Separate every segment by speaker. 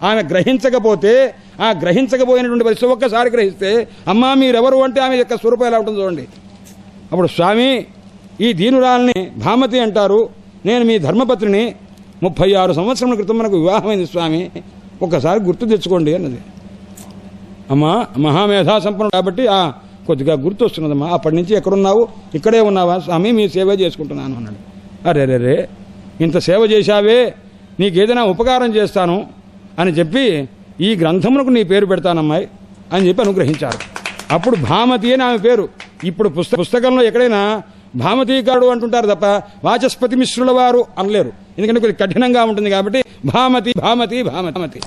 Speaker 1: ఆమె గ్రహించకపోతే ఆ గ్రహించకపోయినటువంటి పరిస్థితి ఒక్కసారి గ్రహిస్తే అమ్మా మీరెవరు అంటే ఆమె యొక్క స్వరూపం ఎలా ఉంటుంది చూడండి. అప్పుడు స్వామి ఈ దీనురాల్ని భామతి అంటారు, నేను మీ ధర్మపత్రిని, 36 సంవత్సరముల క్రితం మనకు వివాహమైంది స్వామి, ఒక్కసారి గుర్తు తెచ్చుకోండి అన్నది. అమ్మా మహామేధా సంపన్నుడు కాబట్టి కొద్దిగా గుర్తు వస్తున్నదమ్మా, అప్పటి నుంచి ఎక్కడున్నావు? ఇక్కడే ఉన్నావా స్వామి, మీ సేవ చేసుకుంటున్నాను అన్నాడు. అరే ఇంత సేవ చేశావే, నీకేదైనా ఉపకారం చేస్తాను అని చెప్పి ఈ గ్రంథమునకు నీ పేరు పెడతానమ్మాయి అని చెప్పి అనుగ్రహించారు. అప్పుడు భామతి అని ఆమె పేరు. ఇప్పుడు పుస్తకంలో ఎక్కడైనా భామతీకారుడు అంటుంటారు తప్ప వాచస్పతి మిశ్రుల వారు అనలేరు, ఎందుకంటే కొద్దిగా కఠినంగా ఉంటుంది కాబట్టి భామతి భామతి భామతి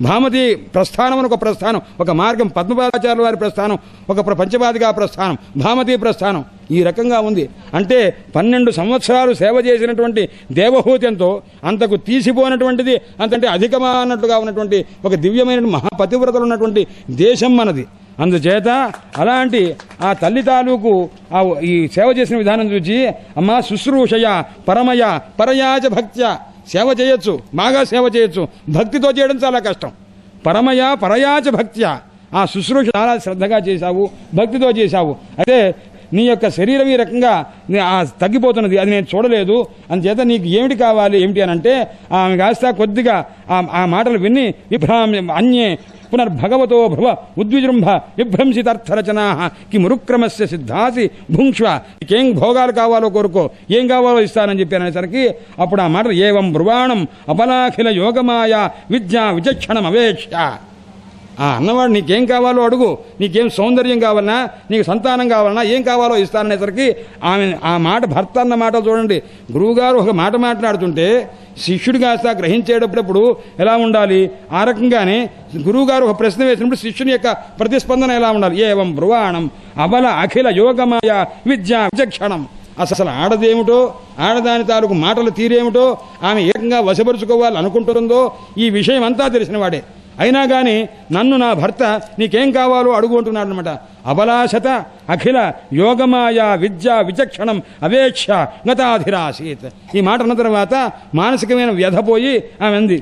Speaker 1: భామతి ప్రస్థానం అని ఒక ప్రస్థానం, ఒక మార్గం. పద్మపాదాచార్యుల వారి ప్రస్థానం, ఒక పంచపాదికా ప్రస్థానం, భామతి ప్రస్థానం ఈ రకంగా ఉంది. అంటే 12 సంవత్సరాలు సేవ చేసినటువంటి దేవహూత్యంతో అంతకు తీసిపోయినటువంటిది, అంతంటే అధికమా అన్నట్లుగా ఉన్నటువంటి ఒక దివ్యమైన మహాపతివ్రతలు ఉన్నటువంటి దేశం మనది. అందుచేత అలాంటి ఆ తల్లి తాలూకు ఈ సేవ చేసిన విధానం చూసి అమ్మా శుశ్రూషయ పరమయ పరయాచ భక్త్య, సేవ చేయొచ్చు, బాగా సేవ చేయొచ్చు, భక్తితో చేయడం చాలా కష్టం. పరమయ పరయాచ భక్త్య, ఆ శుశ్రూష చాలా శ్రద్ధగా చేశావు, భక్తితో చేశావు. అయితే నీ యొక్క శరీరం ఈ రకంగా తగ్గిపోతున్నది, అది నేను చూడలేదు, అందుచేత నీకు ఏమిటి కావాలి ఏమిటి అని అంటే ఆమె కాస్త కొద్దిగా ఆ మాటలు విని అన్యే పునర్భగవతో భవ ఉద్విజృంభ విభ్రంసితార్థరచనా కిమురుక్రమస్య సిద్ధాసి భుంక్ష్వ, నీకేం భోగాలు కావాలో కోరుకో, ఏం కావాలో ఇస్తానని చెప్పి అనేసరికి అప్పుడు ఆ మాటలు ఏవం బ్రువాణం అబలాఖిల యోగమాయ విద్యా విచక్షణం అవేక్ష. అన్నవాడు నీకేం కావాలో అడుగు, నీకేం సౌందర్యం కావాలన్నా, నీకు సంతానం కావాలన్నా, ఏం కావాలో ఇస్తాననేసరికి ఆమె ఆ మాట భర్త అన్న మాట చూడండి. గురువుగారు ఒక మాట మాట్లాడుతుంటే శిష్యుడు కాస్త గ్రహించేటప్పుడు ఎలా ఉండాలి, ఆ రకంగానే గురువుగారు ఒక ప్రశ్న వేసినప్పుడు శిష్యుని యొక్క ప్రతిస్పందన ఎలా ఉండాలి. ఏవం బ్రువాణం అబల అఖిల యోగమాయ విద్యా విచక్షణం. అసలు ఆడదేమిటో, ఆడదాని తాలూకు మాటలు తీరేమిటో, ఆమె ఏకంగా వశపరుచుకోవాలి అనుకుంటుందో ఈ విషయం అంతా తెలిసిన వాడే. అయినా కానీ నన్ను నా భర్త నీకేం కావాలో అడుగు అంటున్నాడు అనమాట. అబలాశత అఖిల యోగమాయ విద్యా విచక్షణం అవేక్ష గతాధిరాసీత్. ఈ మాట అన్న తర్వాత మానసికమైన వ్యధపోయి ఆమె అంది,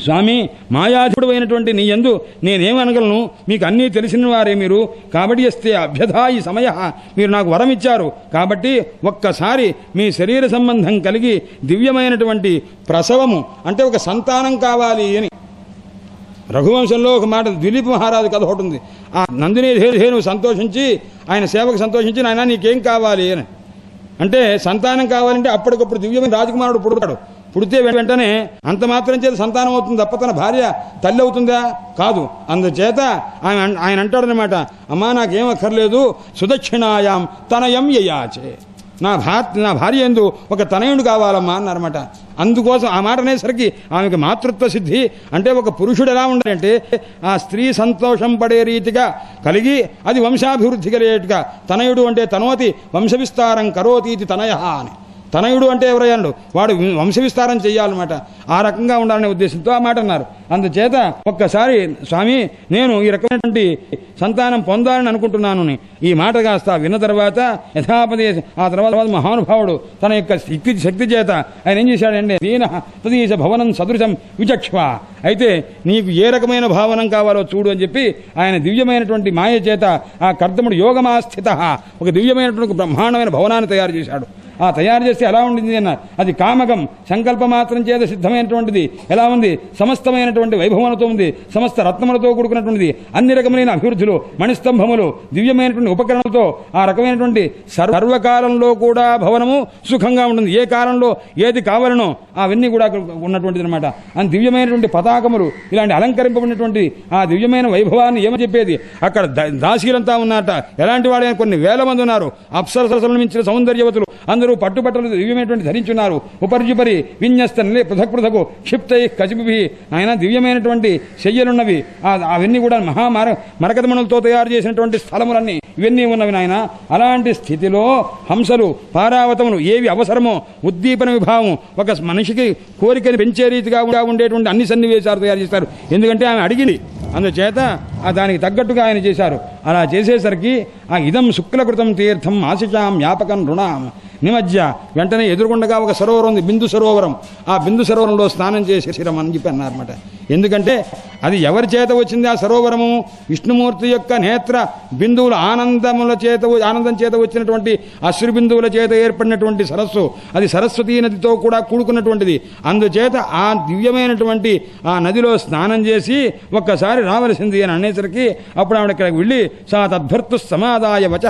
Speaker 1: స్వామి మాయాధుడు అయినటువంటి నీ యందు నేనేమనగలను, మీకు అన్నీ తెలిసిన వారే మీరు, కాబట్టి వస్తే అభ్యధా ఈ సమయ, మీరు నాకు వరం ఇచ్చారు కాబట్టి ఒక్కసారి మీ శరీర సంబంధం కలిగి దివ్యమైనటువంటి ప్రసవము అంటే ఒక సంతానం కావాలి అని. రఘువంశంలో ఒక మాట దిలీప్ మహారాజు కథ ఒకటి ఉంది. ఆ నందిని ధేను సంతోషించి ఆయన సేవకు సంతోషించి నాయన నీకేం కావాలి అని అంటే సంతానం కావాలంటే అప్పటికప్పుడు దివ్యమైన రాజకుమారుడు పుడతాడు. పుడితే వెంటనే అంత మాత్రం చేత సంతానం అవుతుంది తప్ప తన భార్య తల్లి అవుతుందా? కాదు. అందుచేత ఆయన అంటాడనమాట, అమ్మా నాకేం అక్కర్లేదు, సుదక్షిణాయాం తనయం యయాచే, నా భార్య ఎందు ఒక తనయుడు కావాలమ్మా అన్నారన్నమాట. అందుకోసం ఆ మాట అనేసరికి ఆమెకు మాతృత్వ సిద్ధి అంటే ఒక పురుషుడు ఎలా ఉండాలంటే ఆ స్త్రీ సంతోషం పడే రీతిగా కలిగి అది వంశాభివృద్ధి కలిగేట్టుగా, తనయుడు అంటే తనోతి వంశవిస్తారం కరోతీతి తనయ అని. తనయుడు అంటే ఎవరయ్యాడు, వాడు వంశవిస్తారం చెయ్యాలన్నమాట. ఆ రకంగా ఉండాలనే ఉద్దేశంతో ఆ మాట అన్నారు. అందుచేత ఒక్కసారి స్వామి నేను ఈ రకమైనటువంటి సంతానం పొందాలని అనుకుంటున్నాను. ఈ మాట కాస్త విన్న తర్వాత యథాపదే ఆ తర్వాత మహానుభావుడు తన యొక్క శక్తి చేత ఆయన ఏం చేశాడంటే దీన తదీశ భవనం సదృశం విచక్ష్వ, అయితే నీకు ఏ రకమైన భావనం కావాలో చూడు అని చెప్పి ఆయన దివ్యమైనటువంటి మాయ చేత ఆ కర్దముడు యోగమాస్థిత ఒక దివ్యమైనటువంటి బ్రహ్మాండమైన భవనాన్ని తయారు చేశాడు. ఆ తయారు చేస్తే ఎలా ఉండింది అన్నారు, అది కామకం సంకల్ప మాత్రం చేత సిద్ధమైనటువంటిది. ఎలా ఉంది, సమస్తమైనటువంటి వైభవనతో ఉంది, సమస్త రత్నములతో కూడుకున్నటువంటిది, అన్ని రకమైన అభివృద్ధులు, మణిస్తంభములు, దివ్యమైనటువంటి ఉపకరణలతో ఆ రకమైనటువంటి సర్వకాలంలో కూడా భవనము సుఖంగా ఉంటుంది. ఏ కాలంలో ఏది కావాలనో అవన్నీ కూడా ఉన్నటువంటిది అనమాట. అని దివ్యమైనటువంటి పతాకములు ఇలాంటి అలంకరింపబడినటువంటి ఆ దివ్యమైన వైభవాన్ని ఏమని చెప్పేది. అక్కడ దాసీలంతా ఉన్నట, ఎలాంటి వాడైనా కొన్ని వేల మంది ఉన్నారు. అప్సరసలను మించిన సౌందర్యవతులు అందరూ పట్టుబట్టలు దివ్యమైనటువంటి ధరించున్నారు. ఉపర్యుపరి విన్యస్త పృథక్ పృథకు క్షిప్తై కచిపి, ఆయన దివ్యమైనటువంటి శయ్యలున్నవి, అవన్నీ కూడా మరకతమణులతో తయారు చేసినటువంటి స్థలములన్నీ ఇవన్నీ ఉన్నవి నాయన. అలాంటి స్థితిలో హంసలు పారావతములు ఏవి అవసరమో ఉద్దీపన విభావం ఒక మనిషికి కోరికని పెంచే రీతిగా ఉండేటువంటి అన్ని సన్నివేశాలు తయారు చేస్తారు. ఎందుకంటే ఆమె అడిగింది అందుచేత దానికి తగ్గట్టుగా ఆయన చేశారు. అలా చేసేసరికి ఆ ఇదం శుక్లకృతం తీర్థం ఆశిషాం వ్యాపకం రుణాం నిమజ్జ వెంటనే ఎదురుగుండగా ఒక సరోవరం ఉంది, బిందు సరోవరం. ఆ బిందు సరోవరంలో స్నానం చేసేసిరమని చెప్పి అన్నారన్నమాట. ఎందుకంటే అది ఎవరి చేత వచ్చింది ఆ సరోవరము? విష్ణుమూర్తి యొక్క నేత్ర బిందువులు ఆనందం చేత వచ్చినటువంటి అశ్రు బిందువుల చేత ఏర్పడినటువంటి సరస్సు. అది సరస్వతీ నదితో కూడా కూడుకున్నటువంటిది. అందుచేత ఆ దివ్యమైనటువంటి ఆ నదిలో స్నానం చేసి ఒక్కసారి రావలసింది అని అనేసరికి అప్పుడు ఆవిడ ఇక్కడికి వెళ్ళి సా తద్భర్తు సమాదాయ వచ,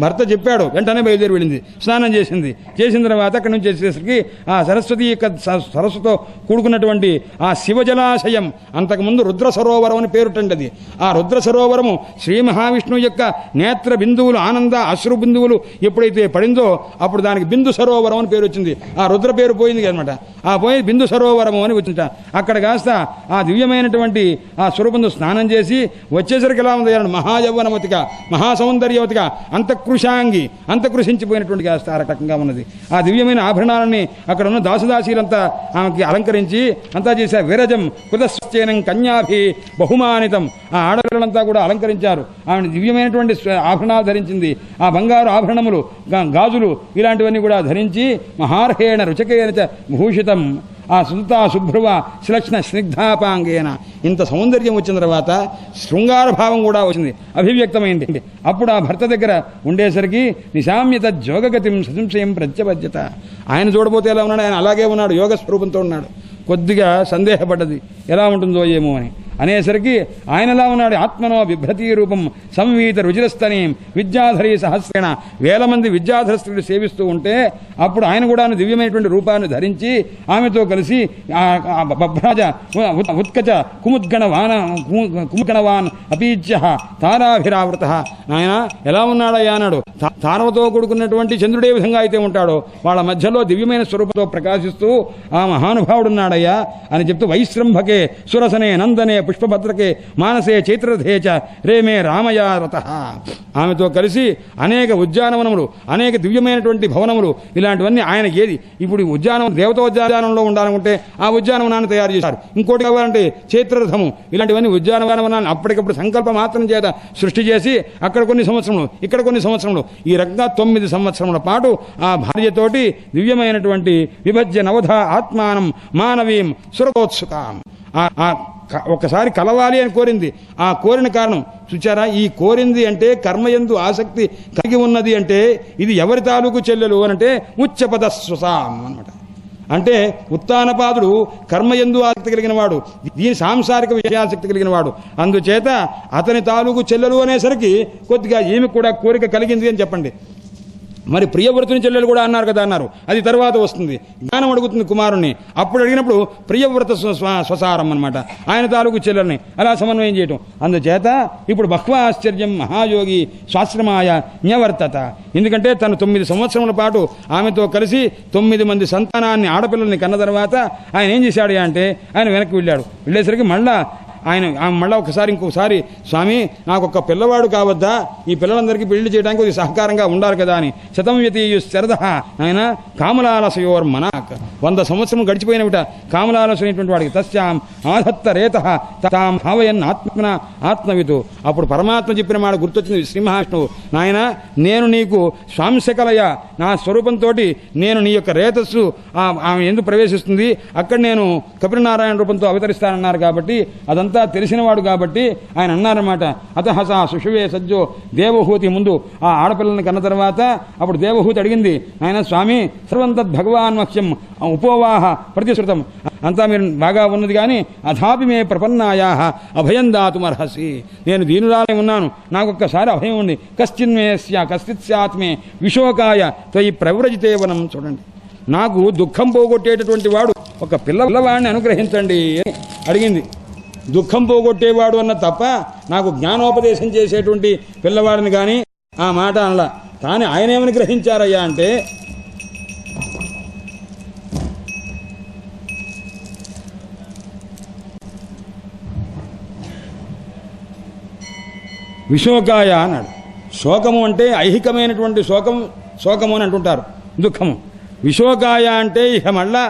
Speaker 1: భర్త చెప్పాడు, వెంటనే బయలుదేరి వెళ్ళింది, స్నానం చేసింది. చేసిన తర్వాత అక్కడి నుంచి వచ్చేసరికి ఆ సరస్వతి యొక్క సరస్సుతో కూడుకున్నటువంటి ఆ శివజలాశయం, అంతకుముందు రుద్ర సరోవరం అని పేరుటండి. అది ఆ రుద్ర సరోవరము శ్రీ మహావిష్ణువు యొక్క నేత్ర బిందువులు ఆనంద అశ్రు బిందువులు ఎప్పుడైతే పడిందో అప్పుడు దానికి బిందు సరోవరం అని పేరు వచ్చింది. ఆ రుద్ర పేరు పోయింది అనమాట. ఆ పోయి బిందు సరోవరము అని వచ్చింట. అక్కడ కాస్త ఆ దివ్యమైనటువంటి ఆ స్వరూపంతో స్నానం చేసి వచ్చేసరికి ఎలా ఉంది? మహాయౌవనవతిగా మహాసౌందర్యవతిగా అంతఃకృశాంగి, అంతఃకృషించిపోయినటువంటి కాస్త ఆ రకంగా ఉన్నది. ఆ దివ్యమైన ఆభరణాలని అక్కడ ఉన్న దాసదాసీలంతా ఆమెకి అలంకరించి అంతా చేశారు. విరజం కృతశ్చేనం కన్యాభి బహుమానితం, ఆ ఆడపిల్లలంతా కూడా అలంకరించారు. ఆమె దివ్యమైనటువంటి ఆభరణాలు ధరించింది. ఆ బంగారు ఆభరణములు, గాజులు ఇలాంటివన్నీ కూడా ధరించి మహార్హేణ రుచకేన చ భూషితం ఆ సుల్తా శుభ్రువ శ్లక్ష్ణ స్నిగ్ధాపాంగేన, ఇంత సౌందర్యం వచ్చిన తర్వాత శృంగార భావం కూడా వచ్చింది, అభివ్యక్తమైంది. అప్పుడు ఆ భర్త దగ్గర ఉండేసరికి నిశామ్యత జోగగతిం సశంశయం ప్రత్యపద్యత, ఆయన చూడబోతే ఎలా ఉన్నాడు? ఆయన అలాగే ఉన్నాడు, యోగ స్వరూపంతో ఉన్నాడు. కొద్దిగా సందేహపడ్డది ఎలా ఉంటుందో ఏమో అని. అనేసరికి ఆయనలా ఉన్నాడు. ఆత్మనో బిభ్రతీ రూపం సంవీత రుచిరస్తనీం విద్యాధరీ సహస్రేణ, వేల మంది విద్యాధర స్త్రీలు సేవిస్తూ ఉంటే అప్పుడు ఆయన కూడా దివ్యమైనటువంటి రూపాన్ని ధరించి ఆమెతో కలిసి బభ్రాజ ఉత్కచ కుముద్గణవాన్ అపీజ్య తారాభిరావృత, ఆయన ఎలా ఉన్నాడయ్యా అన్నాడు. తారవతో కూడుకున్నటువంటి చంద్రుడే విధంగా అయితే ఉంటాడో వాళ్ళ మధ్యలో దివ్యమైన స్వరూపంతో ప్రకాశిస్తూ ఆ మహానుభావుడున్నాడయ్యా అని చెప్తూ వైశ్రంభకే సురసనే నందనే పుష్పభద్రకే మానసే చైత్రధేచ రేమే రామయారత, ఆమెతో కలిసి అనేక ఉద్యానవనములు, అనేక దివ్యమైనటువంటి భవనములు ఇలాంటివన్నీ ఆయనకి ఏది ఇప్పుడు ఉద్యానవనం దేవతోద్యానంలో ఉండాలనుకుంటే ఆ ఉద్యానవనాన్ని తయారు చేశారు. ఇంకోటి కావాలంటే చైత్రరథము, ఇలాంటివన్నీ ఉద్యానవనాన్ని అప్పటికప్పుడు సంకల్ప మాత్రం చేత సృష్టి చేసి అక్కడ కొన్ని సంవత్సరములు ఇక్కడ కొన్ని సంవత్సరములు ఈ రకంగా 9 సంవత్సరముల పాటు ఆ భార్యతోటి దివ్యమైనటువంటి విభజ్య నవధ ఆత్మానం మానవీం సురతోత్సుకాం, ఒక్కసారి కలవాలి అని కోరింది. ఆ కోరిన కారణం చూచారా? ఈ కోరింది అంటే కర్మయందు ఆసక్తి కలిగి ఉన్నది అంటే ఇది ఎవరి తాలూకు చెల్లెలు అనంటే ఉచ్చపద స్వసాం అనమాట. అంటే ఉత్తానపాదుడు కర్మయందు ఆసక్తి కలిగిన వాడు, దీని సాంసారిక విషయాసక్తి కలిగిన వాడు. అందుచేత అతని తాలూకు చెల్లెలు అనేసరికి కొద్దిగా ఈమె కూడా కోరిక కలిగింది అని చెప్పండి. మరి ప్రియవ్రతుని చెల్లెలు కూడా అన్నారు కదా అన్నారు, అది తర్వాత వస్తుంది. జ్ఞానం అడుగుతుంది కుమారుణ్ణి, అప్పుడు అడిగినప్పుడు ప్రియవ్రత స్వసారం అనమాట, ఆయన తాలూకు చెల్లెల్ని అలా సమన్వయం చేయటం. అందుచేత ఇప్పుడు బహ్వా ఆశ్చర్యం మహాయోగి స్వాశ్రమాయ న్యవర్తత, ఎందుకంటే తను 9 సంవత్సరముల పాటు ఆమెతో కలిసి 9 మంది సంతానాన్ని ఆడపిల్లల్ని కన్న తర్వాత ఆయన ఏం చేశాడు అంటే ఆయన వెనక్కి వెళ్ళాడు. వెళ్ళేసరికి మళ్ళా ఆయన మళ్ళీ ఇంకొకసారి స్వామి నాకు ఒక పిల్లవాడు కావద్దా, ఈ పిల్లలందరికీ పెళ్లి చేయడానికి కొద్దిగా సహకారంగా ఉండాలి కదా అని శతం వ్యతీయు శరద ఆయన కామలాలసయోర్ మనాక్ 100 సంవత్సరం గడిచిపోయినవిట కామలాలసైనటువంటి వాడికి తస్యాం ఆధత్త రేత తాం భావయన్ ఆత్మన ఆత్మవితు. అప్పుడు పరమాత్మ చెప్పిన మాట గుర్తొచ్చింది శ్రీమహావిష్ణువు, నాయన నేను నీకు స్వాంశకలయ నా స్వరూపంతో నేను నీ యొక్క రేతస్సు ఆమె ఎందుకు ప్రవేశిస్తుంది అక్కడ నేను కపిలనారాయణ రూపంతో అవతరిస్తానన్నారు కాబట్టి అదంతా తెలిసినవాడు కాబట్టి ఆయన అన్నారన్నమాట. అతహసా సుషువే సజ్జో దేవహూతి, ముందు ఆ ఆడపిల్లని కన్న తర్వాత అప్పుడు దేవహూతి అడిగింది, ఆయన స్వామి సర్వంతద్ భగవాన్ మహ్యం ఉపోవాహ ప్రతిశ్రుతం, అంతా మీరు బాగా ఉన్నది కానీ అథాపి మే ప్రపన్నాయా అభయం దాతుమర్హసి, నేను దీనురాలే ఉన్నాను, నాకొక్కసారి అభయం ఉంది. కశ్చిత్ స్యాత్మే విశోకాయ త్వయి ప్రవ్రజితేవనం. చూడండి, నాకు దుఃఖం పోగొట్టేటటువంటి వాడు ఒక పిల్లవాడిని అనుగ్రహించండి అని అడిగింది. దుఃఖం పోగొట్టేవాడు అన్న తప్ప నాకు జ్ఞానోపదేశం చేసేటువంటి పిల్లవాడిని కానీ ఆ మాట అనలా. కానీ ఆయన ఏమని గ్రహించారయ్యా అంటే విశోకాయ అన్నాడు. శోకము అంటే ఐహికమైనటువంటి శోకము అని అంటుంటారు, దుఃఖము. విశోకాయ అంటే ఇక మళ్ళా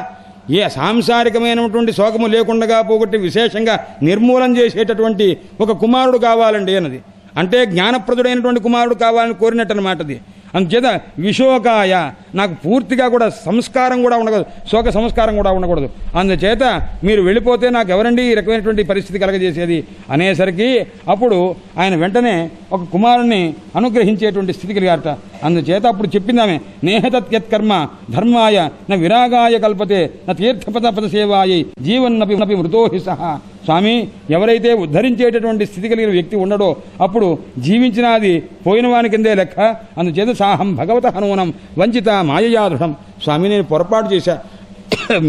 Speaker 1: ఏ సాంసారికమైనటువంటి శోకము లేకుండా పోగొట్టి విశేషంగా నిర్మూలన చేసేటటువంటి ఒక కుమారుడు కావాలండి అన్నది. అంటే జ్ఞానప్రదుడైనటువంటి కుమారుడు కావాలని కోరినట్టు అనమాట అది. అందుచేత విశోకాయ, నాకు పూర్తిగా కూడా సంస్కారం కూడా ఉండకూడదు, శోక సంస్కారం కూడా ఉండకూడదు. అందుచేత మీరు వెళ్ళిపోతే నాకు ఎవరండి ఈ రకమైనటువంటి పరిస్థితి కలగజేసేది అనేసరికి అప్పుడు ఆయన వెంటనే ఒక కుమారుణ్ణి అనుగ్రహించేటువంటి స్థితి కలిగారట. అందుచేత అప్పుడు చెప్పిందామె, నేహతత్యత్కర్మ ధర్మాయ నా విరాగాయ కల్పతే నా తీర్థపద సేవాయి జీవన్నపి మృతోహి సహా. స్వామి, ఎవరైతే ఉద్ధరించేటటువంటి స్థితి కలిగిన వ్యక్తి ఉండడో అప్పుడు జీవించినది పోయిన వాని కిందే లెక్క. అందుచేత సాహం భగవత హనుమనం వంచిత మాయయాదృఢం. స్వామి, నేను పొరపాటు చేశా,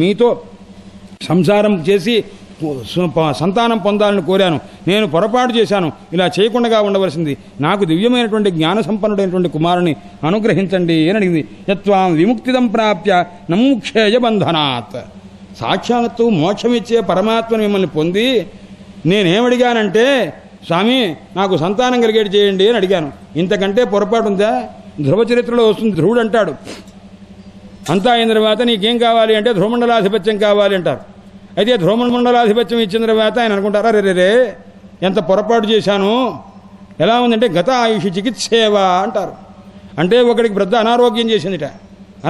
Speaker 1: మీతో సంసారం చేసి సంతానం పొందాలని కోరాను, నేను పొరపాటు చేశాను, ఇలా చేయకుండా ఉండవలసింది. నాకు దివ్యమైనటువంటి జ్ఞాన సంపన్నుడైనటువంటి కుమారుని అనుగ్రహించండి అని అడిగింది. యత్వాం విముక్తిదం ప్రాప్య నముక్షేయ బంధనాత్. సాక్షాత్తు మోక్షమిచ్చే పరమాత్మను మిమ్మల్ని పొంది నేనేమడిగానంటే, స్వామి నాకు సంతానం కలిగేటి చేయండి అని అడిగాను. ఇంతకంటే పొరపాటు ఉందా? ధ్రువ చరిత్రలో వస్తుంది, ధ్రువుడు అంటాడు, అంతా అయిన తర్వాత నీకేం కావాలి అంటే ధ్రువమండలాధిపత్యం కావాలి అంటారు. అయితే ధ్రువమండలాధిపత్యం ఇచ్చిన తర్వాత ఆయన అనుకుంటారా, రే ఎంత పొరపాటు చేశాను, ఎలా ఉందంటే గత ఆయుషి చికిత్సేవా అంటారు. అంటే ఒకడికి పెద్ద అనారోగ్యం చేసిందిట.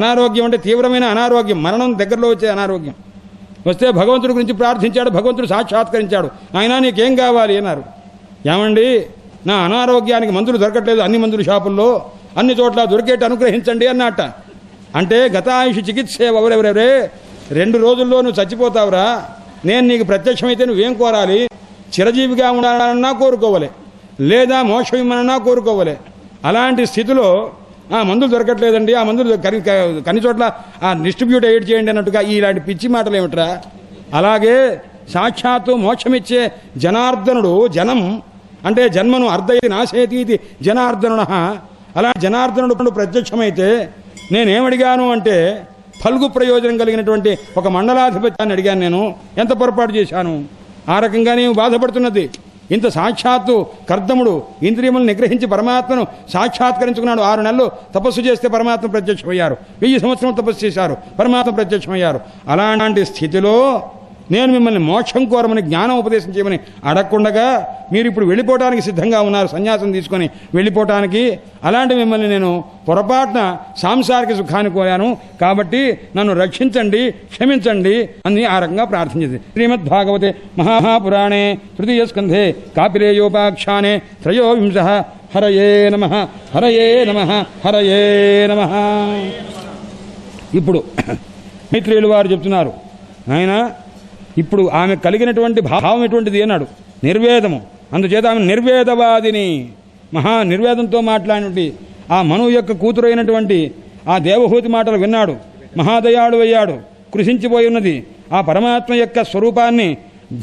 Speaker 1: అనారోగ్యం అంటే తీవ్రమైన అనారోగ్యం, మరణం దగ్గరలో వచ్చే అనారోగ్యం వస్తే భగవంతుడి గురించి ప్రార్థించాడు, భగవంతుడు సాక్షాత్కరించాడు. ఆయన నీకేం కావాలి అన్నారు. ఏమండి, నా అనారోగ్యానికి మందులు దొరకట్లేదు, అన్ని మందుల షాపుల్లో అన్ని చోట్ల దొరికేట్టు అనుగ్రహించండి అన్నట్ట. అంటే గతాయుషి చికిత్సేవ, ఎవరెవరెవరే 2 రోజుల్లో నువ్వు చచ్చిపోతావురా, నేను నీకు ప్రత్యక్షమైతే నువ్వేం కోరాలి? చిరజీవిగా ఉండాలన్నా కోరుకోవాలి, లేదా మోక్షం ఇమ్మనన్నా కోరుకోవాలి. అలాంటి స్థితిలో ఆ మందులు దొరకట్లేదండి, ఆ మందులు కన్ని చోట్ల ఆ డిస్ట్రిబ్యూట్ ఎయిడ్ చేయండి అన్నట్టుగా ఇలాంటి పిచ్చి మాటలు ఏమిట్రా? అలాగే సాక్షాత్తు మోక్షమిచ్చే జనార్దనుడు, జనం అంటే జన్మను అర్ధయతి నాశయతి జనార్దనుడ, అలా జనార్దనుడు ప్రత్యక్షమైతే నేనేమడిగాను అంటే ఫల్గు ప్రయోజనం కలిగినటువంటి ఒక మండలాధిపత్యాన్ని అడిగాను. నేను ఎంత పొరపాటు చేశాను? ఆ రకంగా నేను బాధపడుతున్నది. ఇంత సాక్షాత్తు కర్దముడు ఇంద్రియములను నిగ్రహించి పరమాత్మను సాక్షాత్కరించుకున్నాడు. 6 నెలలు తపస్సు చేస్తే పరమాత్మ ప్రత్యక్షమయ్యారు, 1000 సంవత్సరం తపస్సు చేశారు, పరమాత్మ ప్రత్యక్షమయ్యారు. అలాంటి స్థితిలో నేను మిమ్మల్ని మోక్షం కోరమని జ్ఞానం ఉపదేశం చేయమని అడగకుండగా మీరు ఇప్పుడు వెళ్ళిపోవడానికి సిద్ధంగా ఉన్నారు, సన్యాసం తీసుకొని వెళ్ళిపోవటానికి. అలాంటి మిమ్మల్ని నేను పొరపాటున సాంసారిక సుఖాన్ని కోరాను, కాబట్టి నన్ను రక్షించండి, క్షమించండి అని ఆ రకంగా ప్రార్థించింది. శ్రీమద్భాగవతే మహాపురాణే తృతీయ స్కంధే కాపిలేయోపాఖ్యానే 3వ హరయే నమః హరయే నమః హరయే నమః. ఇప్పుడు మైత్రేయులు వారు చెప్తున్నారు, ఆయన ఇప్పుడు ఆమె కలిగినటువంటి భావం ఎటువంటిది అన్నాడు, నిర్వేదము. అందుచేత ఆమె నిర్వేదవాదిని, మహా నిర్వేదంతో మాట్లాడినటువంటి ఆ మనువు యొక్క కూతురైనటువంటి ఆ దేవహూతి మాటలు విన్నాడు, మహాదయాళు అయ్యాడు, కృషించిపోయి ఉన్నది, ఆ పరమాత్మ యొక్క స్వరూపాన్ని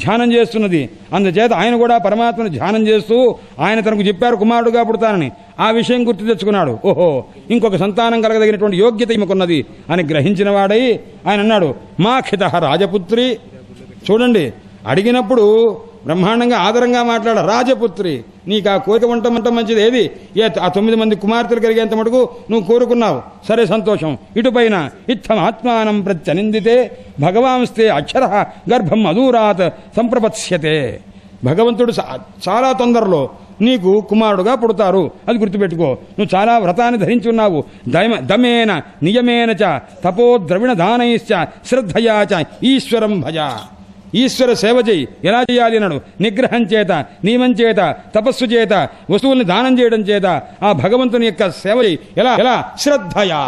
Speaker 1: ధ్యానం చేస్తున్నది. అందుచేత ఆయన కూడా పరమాత్మను ధ్యానం చేస్తూ ఆయన తనకు చెప్పారు కుమారుడుగా పుడతానని. ఆ విషయం గుర్తు తెచ్చుకున్నాడు. ఓహో, ఇంకొక సంతానం కలగదగినటువంటి యోగ్యత ఈమెకున్నది అని గ్రహించిన వాడై ఆయన అన్నాడు, మాఖితః రాజపుత్రి. చూడండి, అడిగినప్పుడు బ్రహ్మాండంగా ఆదరంగా మాట్లాడ, రాజపుత్రి నీకు ఆ కోరిక వంట మంచిది ఏది? ఆ 9 మంది కుమార్తెలు కలిగేంత మటుకు నువ్వు కోరుకున్నావు, సరే సంతోషం. ఇటుపైన ఇత్థం ఆత్మానం ప్రత్యనిందితే భగవాంస్తే అక్షర గర్భం అదూరాత్ సంప్రపత్స్యతే. భగవంతుడు చాలా తొందరలో నీకు కుమారుడుగా పుడతారు, అది గుర్తుపెట్టుకో. నువ్వు చాలా వ్రతాన్ని ధరించి ఉన్నావు. దమేన నియమేన చ తపో ద్రవిణ దానైశ్చ శ్రద్ధయా చ ఈశ్వరం భజ. ఈశ్వర సేవ చేయి. ఎలా చేయాలి అన్నాడు, నిగ్రహం చేత, నియమం చేత, తపస్సు చేత, వస్తువుల్ని దానం చేయడం చేత ఆ భగవంతుని యొక్క సేవ చేయి. ఎలా? శ్రద్ధయా.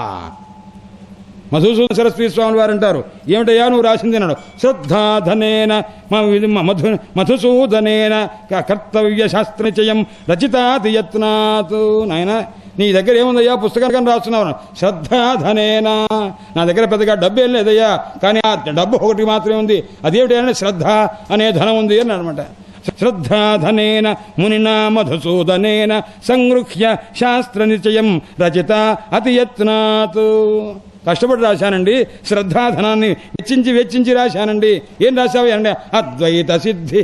Speaker 1: మధుసూదన సరస్వతి స్వామి వారు అంటారు, ఏమిటయ్యా నువ్వు రాసింది అన్నాడు. శ్రద్ధాధనేన మధుసూదనేన కర్తవ్య శాస్త్రనిచయం రచితాతి యత్నాత్. నాయన నీ దగ్గర ఏముందయ్యా, పుస్తకం రాస్తున్నావు. శ్రద్ధాధనేన, నా దగ్గర పెద్దగా డబ్బు ఏం లేదయ్యా, కానీ ఆ డబ్బు ఒకటి మాత్రమే ఉంది. అదేమిటంటే శ్రద్ధ అనే ధనం ఉంది అని అనమాట. శ్రద్ధాధనేన మునినా మధుసూదనేన సంగృహ్య శాస్త్ర నిచయం రచిత అతి యత్నాత్. కష్టపడి రాశానండి, శ్రద్ధాధనాన్ని వెచ్చించి రాశానండి. ఏం రాశావు అంటే అద్వైత సిద్ధి.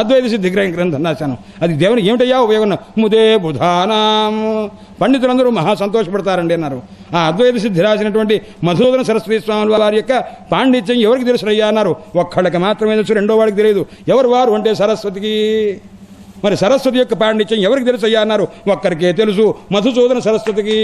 Speaker 1: అద్వైత సిద్ధి గ్రంథం రాశాను. అది దేవునికి ఏమిటయ్యా ఉపయోగం? ముదే బుధానాం. పండితులందరూ మహా సంతోషపడతారండి అన్నారు. ఆ అద్వైత సిద్ధి రాసినటువంటి మధుసూదన సరస్వతి స్వామి వారి యొక్క పాండిత్యం ఎవరికి తెలుసునయ్యా అన్నారు. ఒక్కళ్ళకి మాత్రమే తెలుసు, రెండో వాడికి తెలియదు. ఎవరు వారు అంటే సరస్వతికి. మరి సరస్వతి యొక్క పాండిత్యం ఎవరికి తెలుసు అయ్యా అన్నారు. ఒక్కరికే తెలుసు, మధుసూదన సరస్వతికి,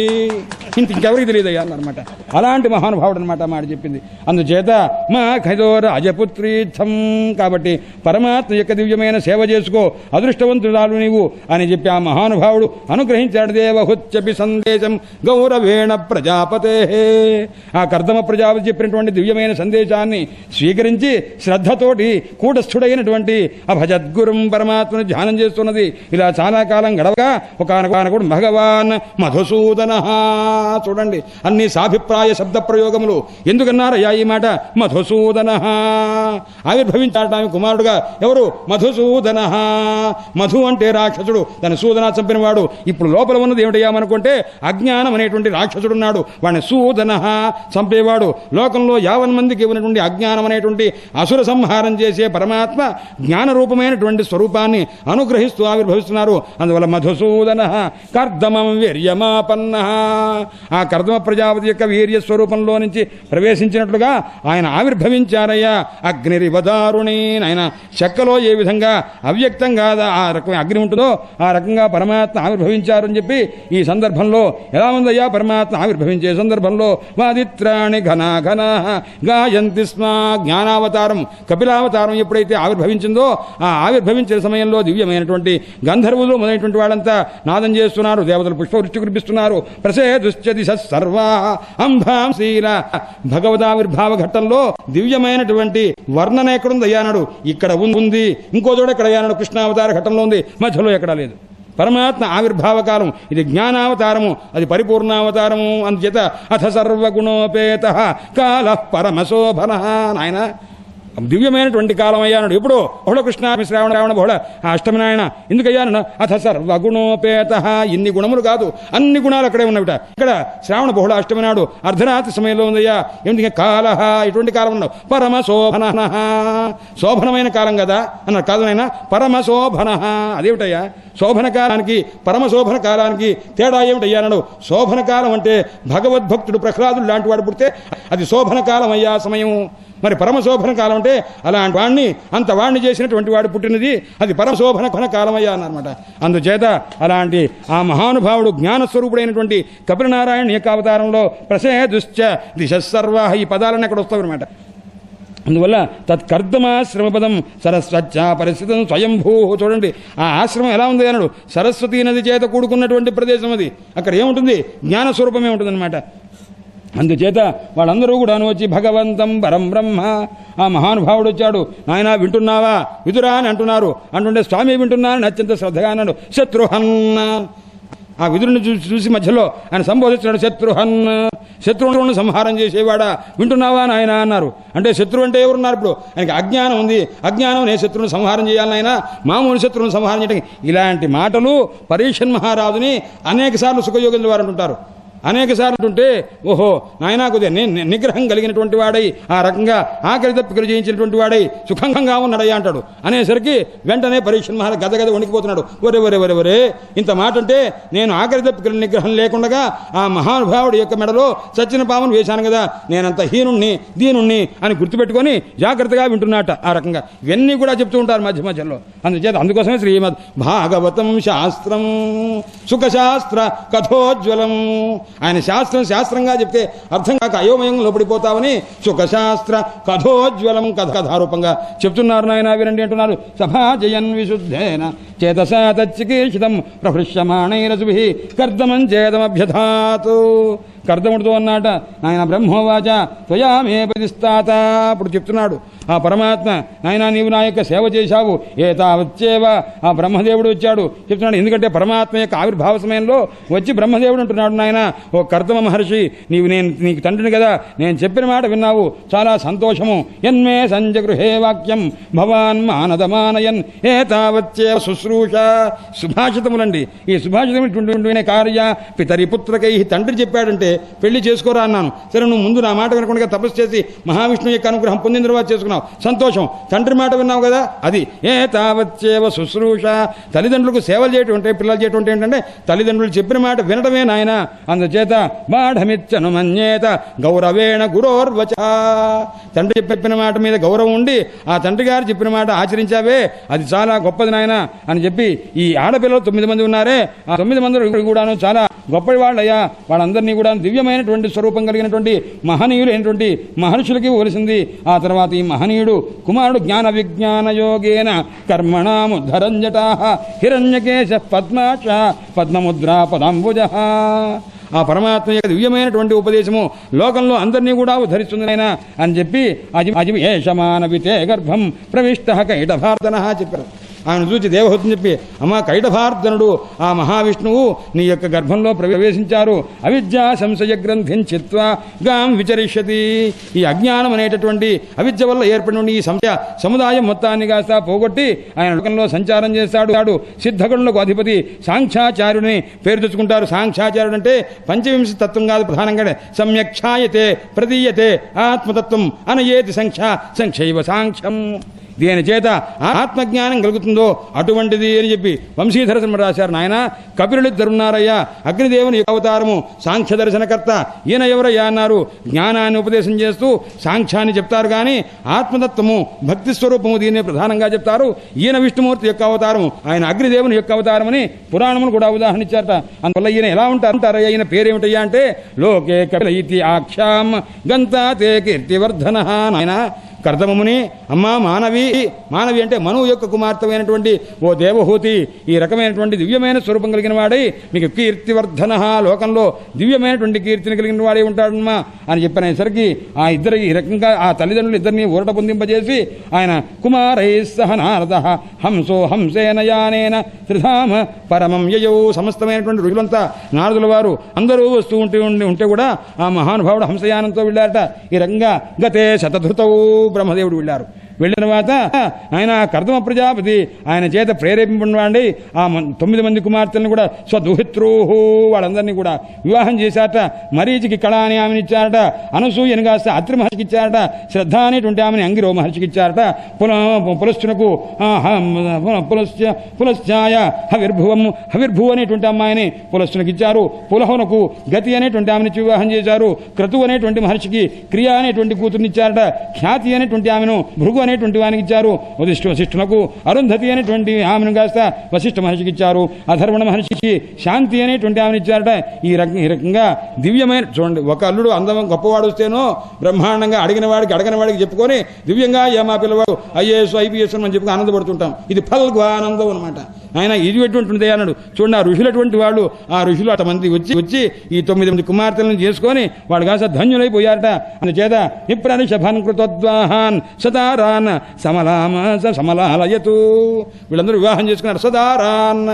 Speaker 1: ఇంకెవరికి తెలియదయ్యా అన్నమాట. అలాంటి మహానుభావుడు అనమాట మాట చెప్పింది. అందుచేత మా ఖైదో రాజపుత్రీర్థం, కాబట్టి పరమాత్మ యొక్క దివ్యమైన సేవ చేసుకో, అదృష్టవంతురాలు నీవు అని చెప్పి ఆ మహానుభావుడు అనుగ్రహించాడు. దేవహుత్యపి సందేశం గౌరవేణ ప్రజాపతే. ఆ కర్దమ ప్రజాపతి చెప్పినటువంటి దివ్యమైన సందేశాన్ని స్వీకరించి శ్రద్ధతోటి కూటస్థుడైనటువంటి అభజద్గురుం పరమాత్మను ధ్యానం చేస్తున్నది. ఇలా చాలా కాలం గడవగా ఒకనొకడు భగవాన్ మధుసూదన. చూడండి, అన్ని సాభిప్రాయ శబ్ద ప్రయోగములు. ఎందుకన్నారయ్యా ఈ మాట? మధుసూదన ఆవిర్భవించాట కుమారుడుగా. ఎవరు? మధుసూదన. మధు అంటే రాక్షసుడు, దాని సూదన చంపినవాడు. ఇప్పుడు లోపల ఉన్నది ఏమిటయ్యామనుకుంటే అజ్ఞానం అనేటువంటి రాక్షసుడు ఉన్నాడు. వాడిని సూదన చంపేవాడు. లోకంలో 50 మందికి ఉన్నటువంటి అజ్ఞానం అనేటువంటి అసుర సంహారం చేసే పరమాత్మ జ్ఞానరూపమైనటువంటి స్వరూపాన్ని అనుగ్రహిస్తూ ఆవిర్భవిస్తున్నారు. అందువల్ల మధుసూదన కర్దమం వీర్యమాపన్న. ఆ కర్దమ ప్రజాపతి యొక్క వీర్య స్వరూపంలో నుంచి ప్రవేశించినట్లుగా ఆయన ఆవిర్భవించారయ్యా. అగ్నిరివదారుణి. ఆయన చెక్కలో ఏ విధంగా అవ్యక్తంగా ఆ రకమైన అగ్ని ఉంటుందో ఆ రకంగా పరమాత్మ ఆవిర్భవించారని చెప్పి ఈ సందర్భంలో ఎలా ఉందయ్యా పరమాత్మ ఆవిర్భవించే సందర్భంలో వాదిత్రాణి ఘనా ఘనా గాయంతి స్మ. జ్ఞానావతారం కపిలావతారం ఎప్పుడైతే ఆవిర్భవించిందో ఆ ఆవిర్భవించిన సమయంలో దివ్యమైనటువంటి గంధర్వులు మొదలైనటువంటి వాళ్ళంతా నాదం చేస్తున్నారు. దేవతలు పుష్పవృష్టి కురిపిస్తున్నారు. ప్రసేదుశ్చది సర్వా అంభాంశీల. భగవదావిర్భావ ఘట్టంలో దివ్యమైనటువంటి వర్ణన ఎక్కడుంది అన్నాడు. ఇక్కడ ఉంది. ఇంకో చోట ఎక్కడ అన్నాడు? కృష్ణావతార ఘట్టంలో ఉంది, మధ్యలో ఎక్కడా లేదు. పరమాత్మ ఆవిర్భావ కాలం ఇది జ్ఞానావతారము, అది పరిపూర్ణావతారము. అందుచేత అథ సర్వగుణోపేత కాల పరమశోభన. నాయన దివ్యమైనటువంటి కాలం అయ్యాడు. ఎప్పుడు? బహుళ కృష్ణ శ్రావణ రావణ బహుళ అష్టమి నాయన. ఎందుకయ్యాను? అథ సర్వగుణోపేత. ఇన్ని గుణములు కాదు, అన్ని గుణాలు అక్కడే ఉన్నవిట. ఇక్కడ శ్రావణ బహుళ అష్టమి నాడు అర్ధరాత్రి సమయంలో ఉందయ్యా. ఏమిటి? కాల, ఇటువంటి కాలం ఉన్నావు. పరమశోభన, శోభనమైన కాలం కదా అన్నారు. కాదు నాయన, పరమశోభన. అదేమిటయ్యా? శోభన కాలానికి పరమశోభన కాలానికి తేడా ఏమిటయ్యా అన్నాడు. శోభన కాలం అంటే భగవద్భక్తుడు ప్రహ్లాదుడు లాంటి వాడు పుడితే అది శోభన కాలం అయ్యా సమయం. మరి పరమశోభన కాలం అంటే అలాంటి వాడిని అంత వాడిని చేసినటువంటి వాడు పుట్టినది అది పరమశోభన కాలమయ్యా అన్నమాట. అందుచేత అలాంటి ఆ మహానుభావుడు జ్ఞానస్వరూపుడైనటువంటి కపిలనారాయణ యొక్క అవతారంలో ప్రసేదుశ్చ దిశ సర్వాహ ఈ పదాలన్నీ అక్కడ వస్తాయి అనమాట. అందువల్ల తత్కర్దమాశ్రమపదం సరస్వచ్చ పరిస్థితం స్వయంభూ. చూడండి ఆ ఆశ్రమం ఎలా ఉంది అన్నాడు. సరస్వతీ నది చేత కూడుకున్నటువంటి ప్రదేశం అది. అక్కడ ఏముంటుంది? జ్ఞానస్వరూపమే ఉంటుందన్నమాట. అందుచేత వాళ్ళందరూ కూడా వచ్చి భగవంతం పరం బ్రహ్మ. ఆ మహానుభావుడు వచ్చాడు. నాయన వింటున్నావా విదురా అని అంటున్నారు. అంటుంటే స్వామి వింటున్నానని అత్యంత శ్రద్ధగా అన్నాడు. శత్రుహన్న. ఆ విదురుని చూసి మధ్యలో ఆయన సంబోధిస్తున్నాడు. శత్రుహన్, శత్రువులను సంహారం చేసేవాడా వింటున్నావా నాయన అన్నారు. అంటే శత్రువు అంటే ఎవరున్నారు? ఇప్పుడు ఆయనకి అజ్ఞానం ఉంది. అజ్ఞానం నేను శత్రువుని సంహారం చేయాలని ఆయన మామూలు శత్రువుని సంహారం చేయడం. ఇలాంటి మాటలు పరీక్షన్ మహారాజుని అనేక సార్లు సుఖయోగుల వారు అంటుంటారు. అనేక సార్లు ఉంటే ఓహో నాయనా కొద్దిగా నిగ్రహం కలిగినటువంటి వాడై ఆ రకంగా ఆకలి తప్పికలు చేయించినటువంటి వాడై సుఖంగా ఉన్నాడయ్యా అంటాడు. అనేసరికి వెంటనే పరీక్ష మహారాజు గదగద వణికిపోతున్నాడు. ఒరే ఒరే ఒరే ఒరే ఇంత మాట అంటే నేను ఆకలి తప్పికల నిగ్రహం లేకుండా ఆ మహానుభావుడి యొక్క మెడలో చచ్చిన పామును వేశాను కదా, నేనంత హీనుణ్ణి దీనుణ్ణి అని గుర్తుపెట్టుకొని జాగ్రత్తగా వింటున్నట. ఆ రకంగా ఇవన్నీ కూడా చెప్తూ ఉంటారు మధ్య మధ్యలో. అందుచేత అందుకోసమే శ్రీమద్ భాగవతం శాస్త్రం సుఖశాస్త్ర కథోజ్వలం. ఆయన శాస్త్రంగా చెప్తే అర్థం కాక అయోమయంలో పడిపోతామని సుఖశాస్త్ర కథోజ్వలం కథారూపంగా చెప్తున్నారు. నాయన వినండి అంటున్నారు. సభాజయన్ విశుద్ధేన చేతసా తచ్చికీర్షితం ప్రహృష్యమాణైరసుభిః కర్దమం చేదమభ్యధాతు. కర్దముడితో అన్నాట నాయన బ్రహ్మోవాచ త్వయామే ప్రతిస్తాత. అప్పుడు చెప్తున్నాడు ఆ పరమాత్మ, నాయన నీవు నా యొక్క సేవ చేశావు. ఏతావచ్చేవ. ఆ బ్రహ్మదేవుడు వచ్చాడు చెప్తున్నాడు. ఎందుకంటే పరమాత్మ యొక్క ఆవిర్భావ సమయంలో వచ్చి బ్రహ్మదేవుడు అంటున్నాడు, నాయన ఓ కర్దమ మహర్షి నేను నీకు తండ్రిని కదా, నేను చెప్పిన మాట విన్నావు, చాలా సంతోషము. ఎన్మే సంజగృహే వాక్యం భవాన్ మానదమానయన్ ఏతావచ్చేవ శుశ్రూష. సుభాషితములండి. ఈ సుభాషితములు కార్య పితరి పుత్రకై తండ్రి చెప్పాడంటే పెళ్లి చేసుకోరా అన్నాను. సరే నువ్వు ముందు నా మాట వినకుండా తపస్సు చేసి మహావిష్ణువు యొక్క అనుగ్రహం పొందిన తర్వాత చేసుకున్నావు, సంతోషం. తండ్రి మాట విన్నావు కదా, అది ఏ తావచ్చేవ శుశ్రూష. తల్లిదండ్రులకు సేవలు చేయటం అంటే, పిల్లలు చేయటం అంటే ఏంటంటే తల్లిదండ్రులు చెప్పిన మాట వినటమే నాయన. అందుచేత బాఢమిచ్చను మన్యేత గౌరవేణ గురోర్వచ. తండ్రి చెప్పిన మాట మీద గౌరవం ఉండి ఆ తండ్రి గారు చెప్పిన మాట ఆచరించావే, అది చాలా గొప్పది నాయన అని చెప్పి ఈ ఆడపిల్లలు 9 మంది ఉన్నారే, ఆ 9 మంది కూడాను చాలా గొప్ప వాళ్ళయ్యా. వాళ్ళందరినీ కూడా దివ్యమైనటువంటి స్వరూపం కలిగినటువంటి మహనీయులైనటువంటి మహర్షులకి ఇవ్వవలసింది. ఆ తర్వాత ఈ మహనీయుడు కుమారుడు జ్ఞాన విజ్ఞాన యోగేన కర్మణాముద్ధరంజటా హిరణ్యకేశ పద్మాక్ష పద్మముద్రా పదాంబుజ. ఆ పరమాత్మ యొక్క దివ్యమైనటువంటి ఉపదేశము లోకంలో అందరినీ కూడా ఉద్ధరిస్తుంది ఆయన అని చెప్పి అజి ఏషమానవితే గర్భం ప్రవిష్ట కైటభార్దన చెప్పారు. ఆయన చూచి దేవహూతిని చెప్పి, అమ్మా కైటభార్దనుడు ఆ మహావిష్ణువు నీ యొక్క గర్భంలో ప్రవేశించారు. అవిద్యా సంశయ గ్రంథిం చిత్వా గాం విచరిష్యతి. ఈ అజ్ఞానం అనేటటువంటి అవిద్య వల్ల ఏర్పడిన ఈ సంశయ సముదాయం మొత్తాన్ని కాస్త పోగొట్టి ఆయన లోకంలో సంచారం చేస్తాడు. సిద్ధగణులకు అధిపతి సాంఖ్యాచార్యుని పేరు తెచ్చుకుంటారు. సాంఖ్యాచార్యుడు అంటే పంచవింశ తత్వం కాదు, ప్రధానంగా సమ్యక్ ఛాయతే ప్రదీయతే ఆత్మతత్వం అనయేతి సంఖ్యైవ సాంఖ్యం. దీని చేత ఆత్మజ్ఞానం కలుగుతుందో అటువంటిది అని చెప్పి వంశీధర శర్మ రాశారు. నాయన కపిలులిద్దరున్నారయ్యా, అగ్నిదేవుని అవతారము సాంఖ్య దర్శనకర్త. ఈయన ఎవరయ్యా అన్నారు, జ్ఞానాన్ని ఉపదేశం చేస్తూ సాంఖ్యాన్ని చెప్తారు, కానీ ఆత్మతత్వము భక్తి స్వరూపము దీన్ని ప్రధానంగా చెప్తారు. ఈయన విష్ణుమూర్తి యొక్క అవతారము, ఆయన అగ్నిదేవుని యొక్క అవతారమని పురాణములు కూడా ఉదాహరణ ఇచ్చారట. అందువల్ల ఈయన ఎలా ఉంటారయ్యా, ఈయన పేరేమిటయ్యా అంటే లోకే కపిల ఇతి ఆఖ్యాం గంతాతే కీర్తివర్ధన. నాయన కర్దమముని, అమ్మా మానవి అంటే మనువు యొక్క కుమార్తెమైనటువంటి ఓ దేవహూతి, ఈ రకమైనటువంటి దివ్యమైన స్వరూపం కలిగిన వాడై మీకు కీర్తివర్ధన, లోకంలో దివ్యమైనటువంటి కీర్తిని కలిగిన వాడే ఉంటాడమ్మా అని చెప్పనేసరికి ఆ ఇద్దరికి ఈ రకంగా ఆ తల్లిదండ్రులు ఇద్దరిని ఊరట పొందింపజేసి ఆయన కుమారై సహ నారద హంసో హంసేన యానేన త్రిధామ పరమం యయౌ. సమస్తమైనటువంటి ఋషులంతా నారదుల వారు అందరూ వస్తూ ఉంటే కూడా ఆ మహానుభావుడు హంసయానంతో వెళ్ళారట. ఈ రకంగా గతే శతధృతౌ బ్రహ్మదేవుడు వెళ్ళారు. వెళ్ళిన తర్వాత ఆయన కర్దమ ప్రజాపతి ఆయన చేత ప్రేరేపింపండి ఆ 9 మంది కుమార్తెలను కూడా స్వదుహిత్రూహు వాళ్ళందరినీ కూడా వివాహం చేశారట. మరీచికి కళ అని ఆమెను ఇచ్చారట, అనసూయను కాస్త అత్రి మహర్షికి ఇచ్చారట, శ్రద్ధ అనేటువంటి ఆమెను అంగిరో మహర్షికి ఇచ్చారట, పులశ్చునకు పులశ్చాయ హవిర్భువ అనేటువంటి అమ్మాయిని పులశ్చునకు ఇచ్చారు. పులహునకు గతి అనేటువంటి ఆమెను వివాహం చేశారు. క్రతు అనేటువంటి మహర్షికి క్రియ అనేటువంటి కూతురునిచ్చారట. ఖ్యాతి అనేటువంటి ఆమెను భృగు అనేటువంటి వానికి ఇచ్చారు. వశిష్ఠునకు అరుంధతి అనేటువంటి ఆమెను కాస్త వశిష్ఠ మహర్షికి ఇచ్చారు. అధర్వణ మహర్షికి శాంతి అనేటువంటి ఆమెను ఇచ్చారట. ఈ రకంగా దివ్యమైన చూడండి, ఒక అల్లుడు అందం గొప్పవాడు వస్తేనో బ్రహ్మాండంగా అడిగిన వాడికి చెప్పుకొని దివ్యంగా మా పిల్లవాడు ఐఏఎస్ ఐపీఎస్ అని చెప్పి ఆనందపడుతుంటాం. ఇది ఫల్గ్వానందం అనమాట. ఆయన ఇది ఎటువంటిది అన్నాడు. చూడండి, ఆ ఋషులటువంటి వాళ్ళు, ఆ ఋషులు అటమంది వచ్చి ఈ 9 మంది కుమార్తెలను చేసుకొని వాడు కాస్త ధన్యులైపోయారట. అందుచేత నిప్రనిషభన్ కృతోద్వాహాన్ సదారాన్ సమలాలయతు. వీళ్ళందరూ వివాహం చేసుకున్నారు. సదారాన్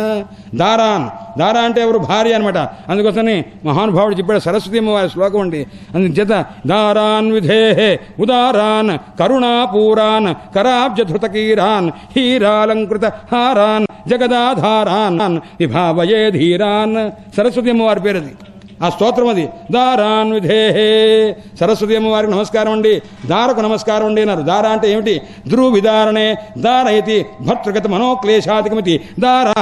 Speaker 1: దారా అంటే ఎవరు, భార్య అనమాట. అందుకోసమని మహానుభావుడు చెప్పాడు, సరస్వతి వారి శ్లోకం అండి. అందుచేత దారాన్ విధేహే ఉదారాన్ కరుణాపూరాన్ కరాబ్జధృతకీరాన్ హీరాలంకృత హారాన్ జగదాధారాన్ విభావయే ధీరాన్. సరస్వతి అమ్మవారి పేరు అది, ఆ స్తోత్రం అది. దారాన్ విధేహే. సరస్వతి అమ్మవారికి నమస్కారం అండి, దారకు నమస్కారం అండి అన్నారు. దార అంటే ఏమిటి, ధ్రువిదారణే దారయతి భర్తృగత మనోక్లేశాధికమితి దారా.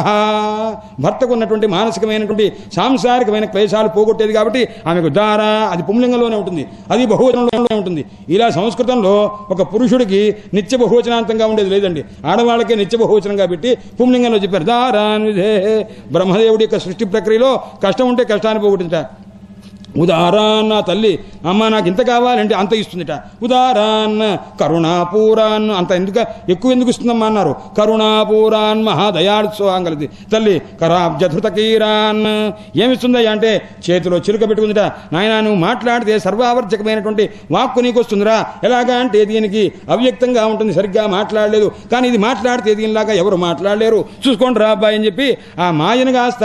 Speaker 1: భర్తకు ఉన్నటువంటి మానసికమైనటువంటి సాంసారికమైన క్లేశాలు పోగొట్టేది కాబట్టి ఆమెకు దార. అది పుంలింగంలోనే ఉంటుంది, అది బహువచనంలోనే ఉంటుంది. ఇలా సంస్కృతంలో ఒక పురుషుడికి నిత్య బహువచనాంతంగా ఉండేది లేదండి, ఆడవాళ్ళకే నిత్య బహువచనంగా పెట్టి పుంలింగంలో చెప్పారు దారాన్ విధేహే. బ్రహ్మదేవుడి యొక్క సృష్టి ప్రక్రియలో కష్టం ఉంటే కష్టాన్ని పోగొట్టింట. ఉదారాన్, నా తల్లి అమ్మ నాకు ఇంత కావాలంటే అంత ఇస్తుందిట. ఉదారాన్ కరుణాపూరాన్, అంత ఎక్కువ ఎందుకు ఇస్తుందమ్మా అన్నారు. కరుణాపూరాన్ మహాదయాళుత్సవం కలిసి తల్లి. కరాబ్జధృతకీరాన్, ఏమిస్తుందయ్యా అంటే చేతిలో చిలుక పెట్టుకుందిట. నాయన నువ్వు మాట్లాడితే సర్వావర్జకమైనటువంటి వాక్కు నీకు వస్తుందిరా. ఎలాగా అంటే దీనికి అవ్యక్తంగా ఉంటుంది, సరిగ్గా మాట్లాడలేదు. కానీ ఇది మాట్లాడితే దీనిలాగా ఎవరు మాట్లాడలేరు, చూసుకోండి రా అబ్బాయి అని చెప్పి ఆ మాయను కాస్త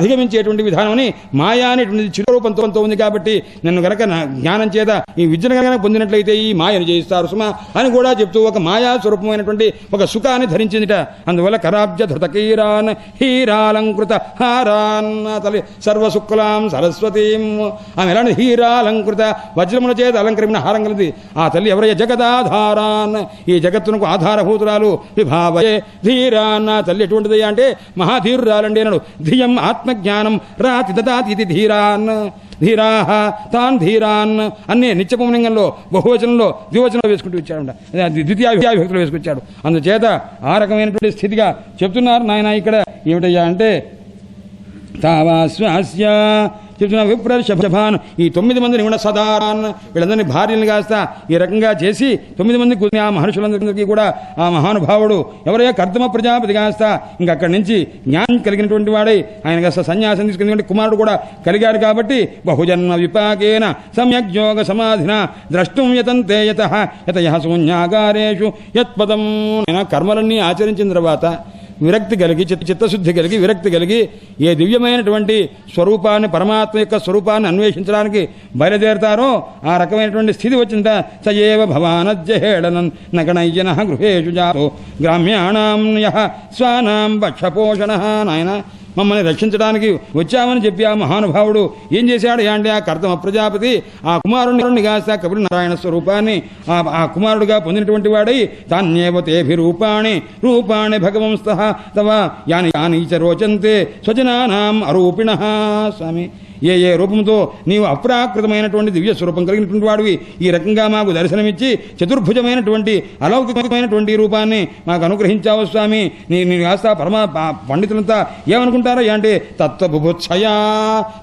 Speaker 1: అధిగమించేటువంటి విధానం అని మాయా అనేటువంటి చిరురూపంతో ఉంది కాబట్టి నన్ను గనక జ్ఞానం చేత ఈ విద్యను కనుక పొందినట్లయితే ఈ మాయను జయిస్తారు సుమా అని కూడా చెప్తూ ఒక మాయా స్వరూపమైనటువంటి ఒక సుఖాన్ని ధరించిందిట. అందువల్ల కరాబ్జ ధృతకీరాన్ హీరాలంకృత హారాన్ తల్లి సర్వశుక్లాం సరస్వతీం ఆమె ఎలాంటి హీరాలంకృత వజ్రముల చేత అలంకరించిన హారం కలిది ఆ తల్లి ఎవరయ్య జగదాధారాన్ ఈ జగత్తునకు ఆధారభూతురాలు విభావయే ధీరాన్ ఆ తల్లి ఎటువంటిదయ్యా అంటే మహాధీరురాలండి అన్నాడు. ధియం ఆత్మజ్ఞానం రాతి దదాతి ఇది ధీరాన్ ధీరాహ తాన్ ధీరాన్ అన్నీ నిత్యపుంలింగంలో బహువచనంలో ద్వివచనంలో వేసుకుంటూ వచ్చాడు, ద్వితీయావిభక్తులు వేసుకొచ్చాడు. అందుచేత ఆ రకమైనటువంటి స్థితిగా చెప్తున్నారు నాయన. ఇక్కడ ఏమిటయ్యా అంటే తావాస్వాస్య చెప్తున్నా విప్రశభాన్ ఈ 9 మందిని కూడా సదారాన్ వీళ్ళందరినీ భార్యలను కాస్త ఈ రకంగా చేసి 9 మంది ఆ మహర్షులందరికీ కూడా ఆ మహానుభావుడు ఎవరైనా కర్దమ ప్రజాపతి కాస్త ఇంకా అక్కడి నుంచి జ్ఞానం కలిగినటువంటి వాడై ఆయన కాస్త సన్యాసం తీసుకున్నటువంటి కుమారుడు కూడా కలిగారు కాబట్టి బహుజన్మ విపాకేన సమ్యగ్యోగ సమాధిన ద్రష్టుం యతంతే యతయః శూన్యాగారేషు యత్పదం కర్మలన్నీ ఆచరించిన తర్వాత విరక్తి కలిగి చిత్తశుద్ధి కలిగి విరక్తి కలిగి ఏ దివ్యమైనటువంటి స్వరూపాన్ని పరమాత్మ యొక్క స్వరూపాన్ని అన్వేషించడానికి బయలుదేరతారో ఆ రకమైనటువంటి స్థితి వచ్చిందా సయేవ భవానజ్జహేళనన్ నగణయ్యన గృహేషు జాతో గ్రామ్యాణాం యః స్వానాం భక్షపోషణ నాయన మమ్మల్ని రక్షించడానికి వచ్చామని చెప్పి ఆ మహానుభావుడు ఏం చేశాడు అంటే ఆ కర్దమ ప్రజాపతి ఆ కుమారుణ్ణి కాస్త కపిల నారాయణ స్వరూపాన్ని ఆ కుమారుడుగా పొందినటువంటి వాడై తాన్యేవ తేభిరూపాణి రూపాణి భగవంస్తః తవ యాని యాని చ రోచంతే స్వజనానాం అరూపిణః స్వామి ఏ ఏ రూపంతో నీవు అప్రాకృతమైనటువంటి దివ్య స్వరూపం కలిగినటువంటి వాడివి ఈ రకంగా మాకు దర్శనమిచ్చి చతుర్భుజమైనటువంటి అలౌకికమైనటువంటి రూపాన్ని మాకు అనుగ్రహించావు స్వామి. నీ కాస్త పరమా పండితులంతా ఏమనుకుంటారో అంటే తత్వబుభుత్సయా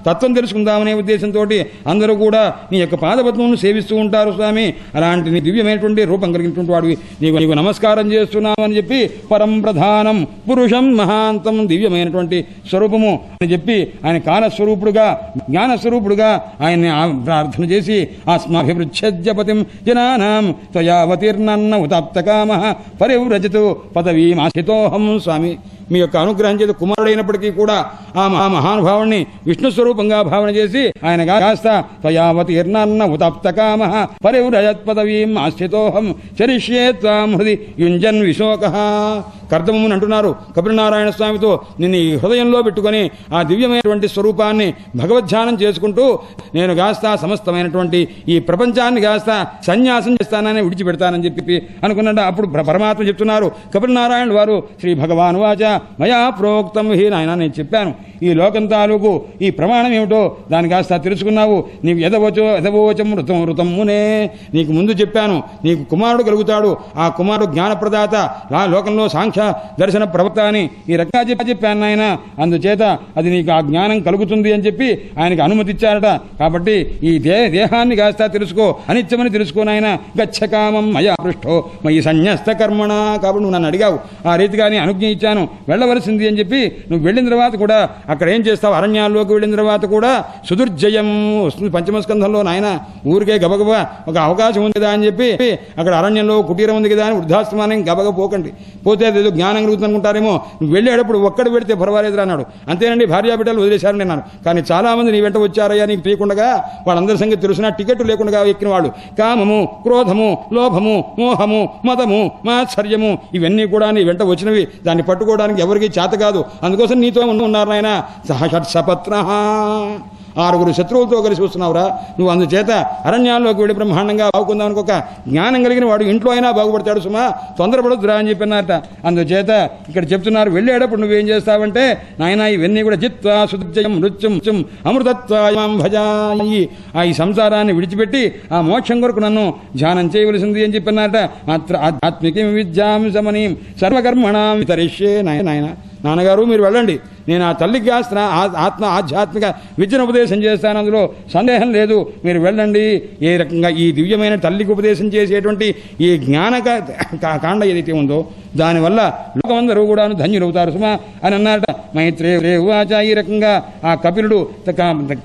Speaker 1: తత్వం తెలుసుకుందామనే ఉద్దేశంతో అందరూ కూడా నీ యొక్క పాదపద్మను సేవిస్తూ ఉంటారు స్వామి. అలాంటి నీ దివ్యమైనటువంటి రూపం కలిగినటువంటి వాడివి నీకు నమస్కారం చేస్తున్నామని చెప్పి పరం ప్రధానం పురుషం మహాంతం దివ్యమైనటువంటి స్వరూపము అని చెప్పి ఆయన కాలస్వరూపుడుగా జ్ఞానస్వరూపుడుగా ఆయన్ని ప్రార్థన చేసి ఆస్మాభివృచ్ఛద్యపతిం జనానాం త్వయావతీర్ణన్న ఉతాప్తకామః పరివ్రజతు పదవీమాస్థితోహం స్వామి. మీ యొక్క అనుగ్రహం చేత కుమారుడైనప్పటికీ కూడా ఆ మహానుభావుణ్ణి విష్ణు స్వరూపంగా భావన చేసి ఆయన కాస్త త్వయావతీర్ణన్న ఉతాప్తకామః పరివ్రజత్ పదవీం ఆస్థితోహం చరిష్యే త్వాం హృది యుంజన్ విశోకః. కర్దమని అంటున్నారు కపిలనారాయణ స్వామితో నిన్ను ఈ హృదయంలో పెట్టుకొని ఆ దివ్యమైనటువంటి స్వరూపాన్ని భగవద్ధ్యానం చేసుకుంటూ నేను కాస్త సమస్తమైనటువంటి ఈ ప్రపంచాన్ని కాస్త సన్యాసం చేస్తానని విడిచిపెడతానని చెప్పి అనుకున్నాడు. అప్పుడు పరమాత్మ చెప్తున్నారు కపిలనారాయణ వారు శ్రీ భగవాన్ వాచ మయా ప్రోక్తం హీ నాయన నేను చెప్పాను ఈ లోకం తాలూకు ఈ ప్రమాణం ఏమిటో దాన్ని కాస్త తెలుసుకున్నావు. నీకు ఎదవోచం ఋతం మునే నీకు ముందు చెప్పాను నీకు కుమారుడు కలుగుతాడు ఆ కుమారుడు జ్ఞానప్రదాత ఆ లోకంలో సాంఖ్య దర్శన ప్రవక్త అని ఈ రకంగా చెప్పాను ఆయన. అందుచేత అది నీకు ఆ జ్ఞానం కలుగుతుంది అని చెప్పి ఆయనకి అనుమతి ఇచ్చారట. కాబట్టి ఈ దేహాన్ని కాస్త తెలుసుకో అనిత్యమని తెలుసుకోనాయన గచ్చకామం మయా పృష్ఠో మయి సన్యస్త కర్మణ. కాబట్టి నువ్వు నన్ను అడిగావు ఆ రీతిగా నీ అనుజ్ఞ ఇచ్చాను వెళ్ళవలసింది అని చెప్పి నువ్వు వెళ్ళిన తర్వాత కూడా అక్కడ ఏం చేస్తావు అరణ్యాల్లోకి వెళ్ళిన తర్వాత కూడా సుదుర్జయం వస్తుంది పంచమస్కంధంలో నాయన. ఊరికే గబగబా ఒక అవకాశం ఉంది కదా అని చెప్పి అక్కడ అరణ్యంలో కుటీరం ఉంది కదా అని వృద్ధాశ్రమాన్ని గబగ పోకండి. పోతే ఏదో జ్ఞానం కలుగుతుందనుకుంటారేమో నువ్వు వెళ్ళేటప్పుడు ఒక్కడు పెడితే పర్వాలేదు అన్నాడు. అంతేనండి భార్యా బిడ్డలు వదిలేశారని అన్నాను. కానీ చాలా మంది నీ వెంట వచ్చారయ్యా నీకు తీయకుండా వాళ్ళందరి సంగతి తెలిసినా టికెట్ లేకుండా ఎక్కిన వాళ్ళు కామము క్రోధము లోభము మోహము మదము మాత్సర్యము ఇవన్నీ కూడా నీ వెంట వచ్చినవి దాన్ని పట్టుకోవడానికి ఎవరికి చేత కాదు. అందుకోసం నీతో ఉన్నారు నాయన సహషట్సపత్ర 6 శత్రువులతో కలిసి వస్తున్నావురా నువ్వు. అందుచేత అరణ్యాల్లోకి వెళ్ళి బ్రహ్మాండంగా బాగుకుందాం అనుకోక జ్ఞానం కలిగిన వాడు ఇంట్లో అయినా బాగుపడతాడు సుమా తొందరపడొద్దురా అని చెప్పినారట. అందుచేత ఇక్కడ చెప్తున్నారు వెళ్ళేటప్పుడు నువ్వేం చేస్తావంటే నాయన ఇవన్నీ కూడా చిత్వా సుజయం నృత్యం అమృతత్వాయం భజాయి ఈ సంసారాన్ని విడిచిపెట్టి ఆ మోక్షం కొరకు నన్ను ధ్యానం చేయవలసింది అని చెప్పినారట. మాత్ర ఆధ్యాత్మికం విద్యాం సమనీం సర్వకర్మణాం వితరిష్యే. నాయన నాన్నగారు మీరు వెళ్ళండి నేను ఆ తల్లికి కాస్త ఆధ్యాత్మిక విద్యను ఉపదేశం చేస్తాను అందులో సందేహం లేదు మీరు వెళ్ళండి. ఏ రకంగా ఈ దివ్యమైన తల్లికి ఉపదేశం చేసేటువంటి ఈ జ్ఞాన కాండ ఏదైతే ఉందో దానివల్ల లోకమందరూ కూడా ధన్యులవుతారు సుమా అని అన్నారట. మైత్రేవాచ ఈ రకంగా ఆ కపిలుడు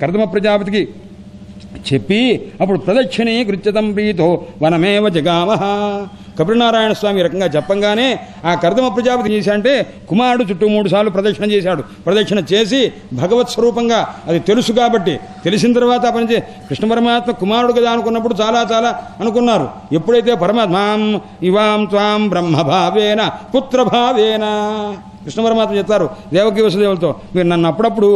Speaker 1: కర్దమ ప్రజాపతికి చెప్పి అప్పుడు ప్రదక్షిణే కృత్యతం ప్రీతో వనమేవ జగామహ కపిలనారాయణ స్వామి ఈ రకంగా చెప్పంగానే ఆ కర్దమ ప్రజాపతి చేశాడంటే కుమారుడు చుట్టూ 3 సార్లు ప్రదక్షిణ చేశాడు. ప్రదక్షిణ చేసి భగవత్ స్వరూపంగా అది తెలుసు కాబట్టి తెలిసిన తర్వాత పనిచే కృష్ణ పరమాత్మ కుమారుడు కదా అనుకున్నప్పుడు చాలా చాలా అనుకున్నారు. ఎప్పుడైతే పరమాత్మ ఇవాం త్వాం బ్రహ్మభావేన పుత్రభావేన కృష్ణ పరమాత్మ చెప్తారు దేవకి వసుదేవులతో, మీరు నన్ను అప్పుడప్పుడు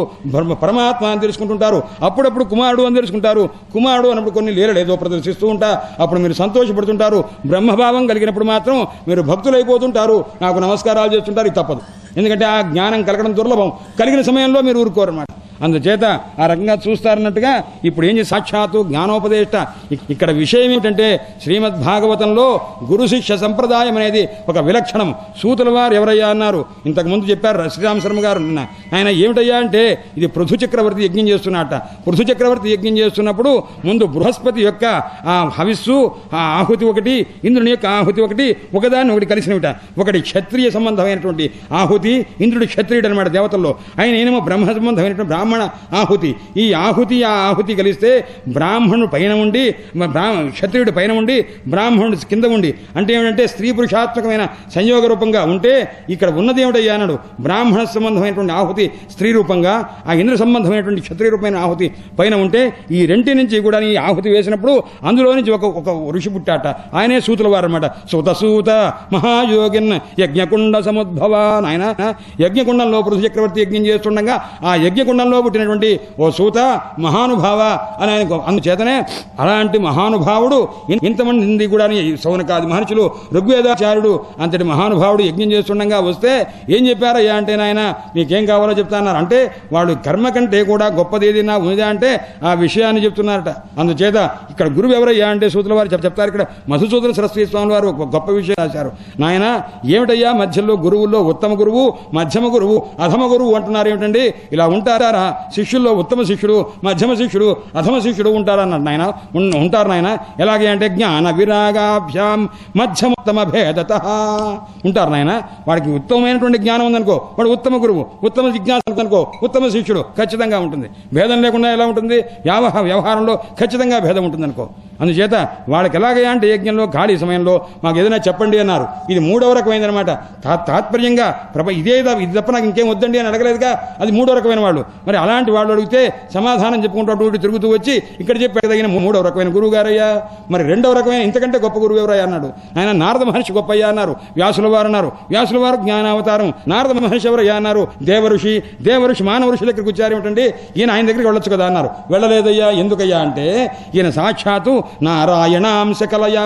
Speaker 1: పరమాత్మ అని తెలుసుకుంటుంటారు, అప్పుడప్పుడు కుమారుడు అని తెలుసుకుంటారు. కుమారుడు అన్నప్పుడు కొన్ని లీలలు ఏదో ప్రదర్శిస్తూ ఉంటా, అప్పుడు మీరు సంతోషపడుతుంటారు. బ్రహ్మభావం కలిగినప్పుడు మాత్రం మీరు భక్తులైపోతుంటారు, నాకు నమస్కారాలు చేస్తుంటారు. ఇది తప్పదు, ఎందుకంటే ఆ జ్ఞానం కలగడం దుర్లభం. కలిగిన సమయంలో మీరు ఊరుకోరన్నమాట. అందుచేత ఆ రకంగా చూస్తారన్నట్టుగా ఇప్పుడు ఏం చేసి సాక్షాత్తు జ్ఞానోపదేష్ట. ఇక్కడ విషయం ఏమిటంటే శ్రీమద్భాగవతంలో గురు శిష్య సంప్రదాయం అనేది ఒక విలక్షణం. సూతుల వారు ఎవరయ్యా అన్నారు, ఇంతకుముందు చెప్పారు శ్రీరామ శర్మ గారు. ఆయన ఏమిటయ్యా అంటే ఇది పృథు చక్రవర్తి యజ్ఞం చేస్తున్నట్ట. పృథు చక్రవర్తి యజ్ఞం చేస్తున్నప్పుడు ముందు బృహస్పతి యొక్క ఆ హవిస్సు ఆ ఆహుతి ఒకటి, ఇంద్రుని యొక్క ఆహుతి ఒకటి, ఒకదాన్ని ఒకటి కలిసినవిట. ఒకటి క్షత్రియ సంబంధమైనటువంటి ఆహుతి, ఇంద్రుడు క్షత్రియుడు అనమాట దేవతల్లో, ఆయన ఏమో బ్రహ్మ సంబంధమైనటువంటి బ్రాహ్మణ ఆహుతి. ఈ ఆహుతి ఆ ఆహుతి కలిస్తే బ్రాహ్మణుడు పైన ఉండి క్షత్రియుడు పైన ఉండి బ్రాహ్మణుడు కింద ఉండి, అంటే ఏమిటంటే స్త్రీ పురుషాత్మకమైన సంయోగ రూపంగా ఉంటే ఇక్కడ ఉన్నది ఏమిటయ్యా అన్నాడు. బ్రాహ్మణ సంబంధమైనటువంటి ఆహుతి స్త్రీ రూపంగా, ఆ ఇంద్ర సంబంధమైనటువంటి క్షత్రియ రూపమైన ఆహుతి పైన ఉంటే ఈ రెంటి నుంచి కూడా ఈ ఆహుతి వేసినప్పుడు అందులో నుంచి ఒక ఋషి పుట్టాట. ఆయనే సూతుల వారు అనమాట. సూత మహాయోగిన్ యజ్ఞకుండ సముద్భవ. ఆయన యజ్ఞకుండంలో పృథు చక్రవర్తి యజ్ఞం చేస్తుండగా ఆ యజ్ఞకుండంలో పుట్టినటువంటి ఓ సూత మహానుభావ అని ఆయన. అందుచేతనే అలాంటి మహానుభావుడు ఇంతమంది కూడా సౌనకాది మహర్షులు, ఋగ్వేదాచార్యుడు అంతటి మహానుభావుడు యజ్ఞం చేస్తుండగా వస్తే ఏం చెప్పారయ్యా అంటే నాయన నీకేం కావాలో చెప్తా అన్నారు. అంటే వాడు కర్మ కంటే కూడా గొప్పది ఏదైనా ఉందా అంటే ఆ విషయాన్ని చెప్తున్నారట. అందుచేత ఇక్కడ గురువు ఎవరయ్యా అంటే సూతుల వారు చెప్తారు. ఇక్కడ మధుసూదన సరస్వతి స్వామి వారు ఒక గొప్ప విషయం రాశారు. నాయన ఏమిటయ్యా మధ్యలో గురువుల్లో ఉత్తమ గురువు, మధ్యమ గురువు, అధమ గురువు అంటున్నారు ఏమిటండి? ఇలా ఉంటారా శిష్యుల్లో? ఉత్తమ శిష్యుడు, మధ్యమ శిష్యుడు, అధమ శిష్యుడు ఉంటారన్నాడు నాయన. ఉంటారు నాయన. ఎలాగే అంటే జ్ఞాన విరాగాభ్యాం మధ్యమోత్తమ భేదత ఉంటారు నాయన. వాడికి ఉత్తమమైనటువంటి జ్ఞానం ఉందనుకో వాడు ఉత్తమ గురువు, ఉత్తమ జిజ్ఞాస అనుకో ఉత్తమ శిష్యుడు. ఖచ్చితంగా ఉంటుంది. భేదం లేకుండా ఎలా ఉంటుంది? వ్యవహారంలో ఖచ్చితంగా భేదం ఉంటుంది అనుకో. అందుచేత వాళ్ళకి ఎలాగయ్యా అంటే యజ్ఞంలో ఖాళీ సమయంలో మాకు ఏదైనా చెప్పండి అన్నారు. ఇది 3వ రకమైందనమాట. తాత్పర్యంగా ఇది తప్ప నాకు ఇంకేం వద్దండి అని అడగలేదుగా, అది 3వ రకమైన వాళ్ళు. మరి అలాంటి వాళ్ళు అడిగితే సమాధానం చెప్పుకుంటూ అటు తిరుగుతూ వచ్చి ఇక్కడ చెప్పదగిన 3వ రకమైన గురువు గారయ్యా. మరి 2వ రకమైన ఇంతకంటే గొప్ప గురువు ఎవరయ్యా అన్నాడు. ఆయన నారద మహర్షి గొప్పయ్యా అన్నారు. వ్యాసుల వారు అన్నారు. వ్యాసుల వారు జ్ఞానావతారం. నారద మహర్షి ఎవరయ్యా అన్నారు. దేవఋషి మానవ ఋషి దగ్గరికి వచ్చారు ఏమిటండి, ఈయన ఆయన దగ్గరికి వెళ్ళొచ్చు కదా అన్నారు. వెళ్ళలేదయ్యా. ఎందుకయ్యా అంటే ఈయన సాక్షాత్తు నారాయణాంశ కలయా,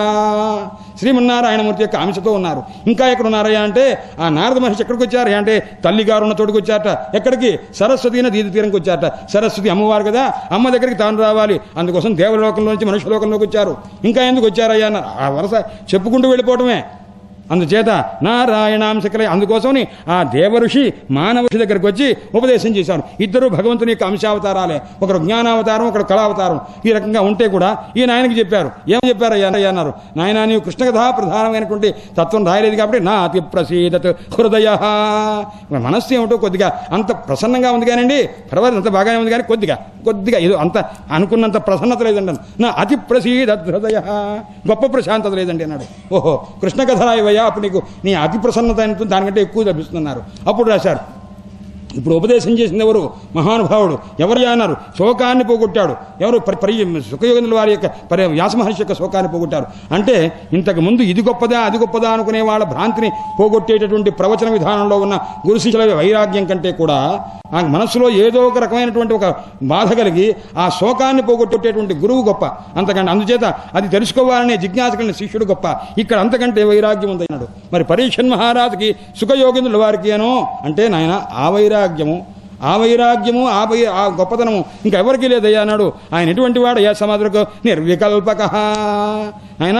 Speaker 1: శ్రీమన్నారాయణమూర్తి యొక్క అంశతో ఉన్నారు. ఇంకా ఎక్కడ ఉన్నారయ్యా అంటే ఆ నారద మహర్షి ఎక్కడికి వచ్చారు అంటే తల్లిగారు ఉన్న చోటుకు వచ్చారట. ఎక్కడికి? సరస్వతి నదీ తీరంకి వచ్చారట. సరస్వతి అమ్మవారు కదా, అమ్మ దగ్గరికి తాను రావాలి. అందుకోసం దేవలోకంలో నుంచి మనుష్యలోకంలోకి వచ్చారు. ఇంకా ఎందుకు వచ్చారయ్యా అన్నారు. ఆ వరుస చెప్పుకుంటూ వెళ్ళిపోవటమే. అందుచేత నారాయణాంశకలై, అందుకోసమని ఆ దేవఋషి మానవుషి దగ్గరికి వచ్చి ఉపదేశం చేశారు. ఇద్దరు భగవంతుని యొక్క అంశావతారాలే, ఒకరు జ్ఞానావతారం, ఒకరు కళావతారం. ఈ రకంగా ఉంటే కూడా ఈయన ఆయనకి చెప్పారు. ఏం చెప్పారయ్యా అన్నారు. నాయన నీవు కృష్ణ కథా ప్రధానమైనటువంటి తత్వం రాయలేదు కాబట్టి నా అతి ప్రసీదత్ హృదయ. మనస్సు ఏమిటో కొద్దిగా అంత ప్రసన్నంగా ఉంది కానండి, పర్వాలేదు అంత బాగానే ఉంది కానీ కొద్దిగా ఏదో అంత అనుకున్నంత ప్రసన్నత లేదండి. నా అతి ప్రసీదత్ హృదయ, గొప్ప ప్రశాంతత లేదండి అన్నాడు. ఓహో కృష్ణ కథ రాయవయ్యా, అప్పుడు నీకు నీ అతి ప్రసన్నత దానికంటే ఎక్కువ లభిస్తున్నారు. అప్పుడు రాశారు. ఇప్పుడు ఉపదేశం చేసింది ఎవరు? మహానుభావుడు. ఎవరు అన్నారు? శోకాన్ని పోగొట్టాడు. ఎవరు? సుఖయోగేంద్రుల వారి యొక్క వ్యాస మహర్షి యొక్క శోకాన్ని పోగొట్టారు. అంటే ఇంతకు ముందు ఇది గొప్పదా అది గొప్పదా అనుకునే వాళ్ళ భ్రాంతిని పోగొట్టేటటువంటి ప్రవచన విధానంలో ఉన్న గురు శిష్యుల వైరాగ్యం కంటే కూడా ఆ మనసులో ఏదో ఒక రకమైనటువంటి ఒక బాధ కలిగి ఆ శోకాన్ని పోగొట్టేటటువంటి గురువు గొప్ప. అంతకంటే అందుచేత అది తెలుసుకోవాలనే జిజ్ఞాస కలిగిన శిష్యుడు గొప్ప. ఇక్కడ అంతకంటే వైరాగ్యం ఉందన్నాడు. మరి పరీక్షన్ మహారాజుకి సుఖయోగేంద్రుల వారికి ఏనో అంటే నాయన ఆ వైరాగ్యము ఆ గొప్పతనము ఇంకా ఎవరికి లేదయ్యా అన్నాడు. ఆయన ఎటువంటి వాడు? ఏ సమాధులకు నిర్వికల్పక. ఆయన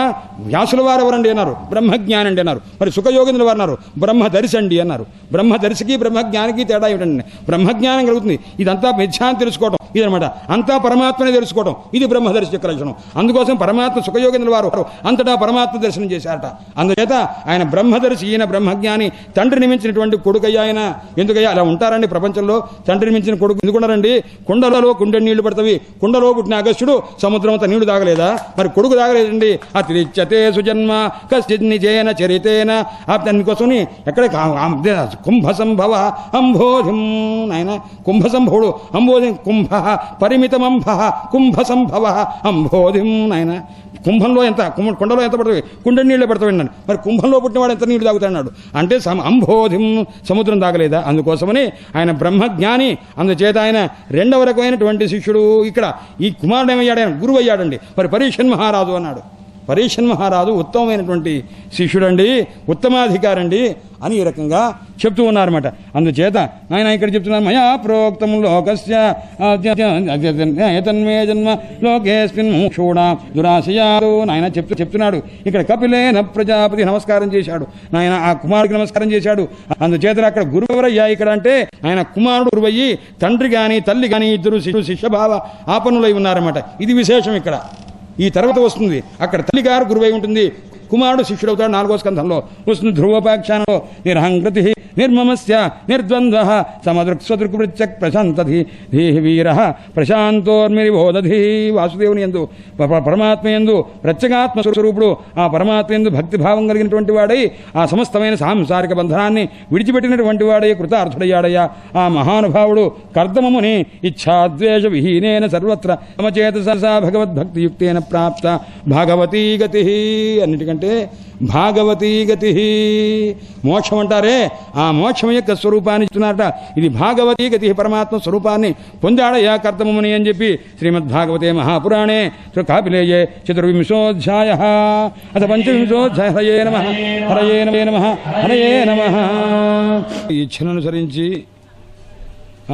Speaker 1: వ్యాసుల వారు ఎవరండి అన్నారు. బ్రహ్మజ్ఞానండి అన్నారు. మరి సుఖయోగేంద్రుల వారు అన్నారు బ్రహ్మదర్శండి అన్నారు. బ్రహ్మదర్శికి బ్రహ్మజ్ఞానికి తేడా ఏమిటండి? బ్రహ్మజ్ఞానం కలుగుతుంది. ఇదంతా మిథ్యా అని తెలుసుకోవడం. ఇదనమాట. అంతా పరమాత్మనే తెలుసుకోవడం, ఇది బ్రహ్మదర్శి యొక్క లక్షణం. అందుకోసం పరమాత్మ సుఖయోగేంద్రుల వారు అంతటా పరమాత్మ దర్శనం చేశారట. అందుచేత ఆయన బ్రహ్మదర్శి, ఈయన బ్రహ్మజ్ఞాని, తండ్రిని మించినటువంటి కొడుకయ్యా ఆయన. ఎందుకయ్యా అలా ఉంటారండి ప్రపంచంలో? తండ్రిని మించిన కొడుకు ఎందుకున్నారండి? కుండలలో కుండె నీళ్లు పడతవి. కుండలో పుట్టిన అగస్త్యుడు సముద్రం అంతా నీళ్లు తాగలేదా? మరి కొడుకు తాగలేదండి. అతిరిచ్యతే సుజన్మ కశ్చిన్నిజేన చరితేన. దానికోసం ఎక్కడ కుంభ సంభవ అంబోధిం. ఆయన కుంభ సంభవుడు, అంబోధిం కుంభ పరిమితమంభ కుంభ సంభవ అంబోధిం. ఆయన కుంభంలో ఎంత, కుండలో ఎంత పడుతుంది? కుండ నీళ్ళు పడతాడు. మరి కుంభంలో పుట్టినవాడు ఎంత నీళ్లు తాగుతాడు? అంటే అంబోధిం, సముద్రం తాగలేదా? అందుకోసమని ఆయన బ్రహ్మజ్ఞాని. అందుచేత ఆయన రెండవ రకమైనటువంటి శిష్యుడు. ఇక్కడ ఈ కుమారుడు ఏమయ్యాడు? ఆయన గురువు అయ్యాడండి. మరి పరీక్షన్ మహారాజు అన్నాడు. పరీక్షన్ మహారాజు ఉత్తమమైనటువంటి శిష్యుడండి, ఉత్తమాధికారండి అని ఈ రకంగా చెప్తూ ఉన్నారన్నమాట. అందుచేత ఆయన ఇక్కడ చెప్తున్నారు, మయా ప్రోక్తం లోకస్య తన్మే జన్మ లోకేస్మిన్ మూషూడా దురాశయాలు. నాయన చెప్తున్నాడు ఇక్కడ. కపిలేన ప్రజాపతి నమస్కారం చేశాడు. నాయన ఆ కుమారుడికి నమస్కారం చేశాడు. అందుచేత అక్కడ గురువు ఎవరయ్యా ఇక్కడ అంటే ఆయన కుమారుడు గురువయ్యి, తండ్రి గాని తల్లి గాని ఇద్దరు శిష్యభావ ఆపన్నులై ఉన్నారన్నమాట. ఇది విశేషం ఇక్కడ. ఈ తర్వాత వస్తుంది అక్కడ తల్లిగారు గురువై ఉంటుంది, కుమారుడు శిష్యుడవుతాడు. 4వ స్కంధంలో వస్తుంది. ధ్రువోపాఖ్యానంలో నిర్హంకృతి నిర్మమస్య నిర్ద్వంద్వ సమదృక్స్వదృక్వృత్యక్ ప్రశాంతధి ధీహి వీర ప్రశాంతోర్మిరిబోధి. వాసుదేవుని యందు పరమాత్మ యందు ప్రత్యేగాత్మ స్వరూపుడు ఆ పరమాత్మ యందు భక్తిభావం కలిగినటువంటి వాడై ఆ సమస్తమైన సాంసారిక బంధనాన్ని విడిచిపెట్టినటువంటి వాడై కృతార్థుడయ్యాడయ్యా ఆ మహానుభావుడు. కర్దమముని ఇచ్ఛాద్వేష విహీనేన సర్వత్ర సమచేతసా భగవద్భక్తియుక్తేన ప్రాప్త భాగవతీ గతి. అన్నిటికంటే భాగవతీ గతి. మోక్షం అంటారే, ఆ మోక్షం యొక్క స్వరూపాన్ని ఇస్తున్నారట. ఇది భాగవతీ గతి, పరమాత్మ స్వరూపాన్ని పొందాడయ్యా కర్దమముని అని చెప్పి శ్రీమద్భాగవతే మహాపురాణే కాపిలేయే 4వింశోధ్యాయః అథ 5వింశోధ్యాయ. హరయే నమః హరయే నమః హరయే నమః. ఇచ్ఛననుసరించి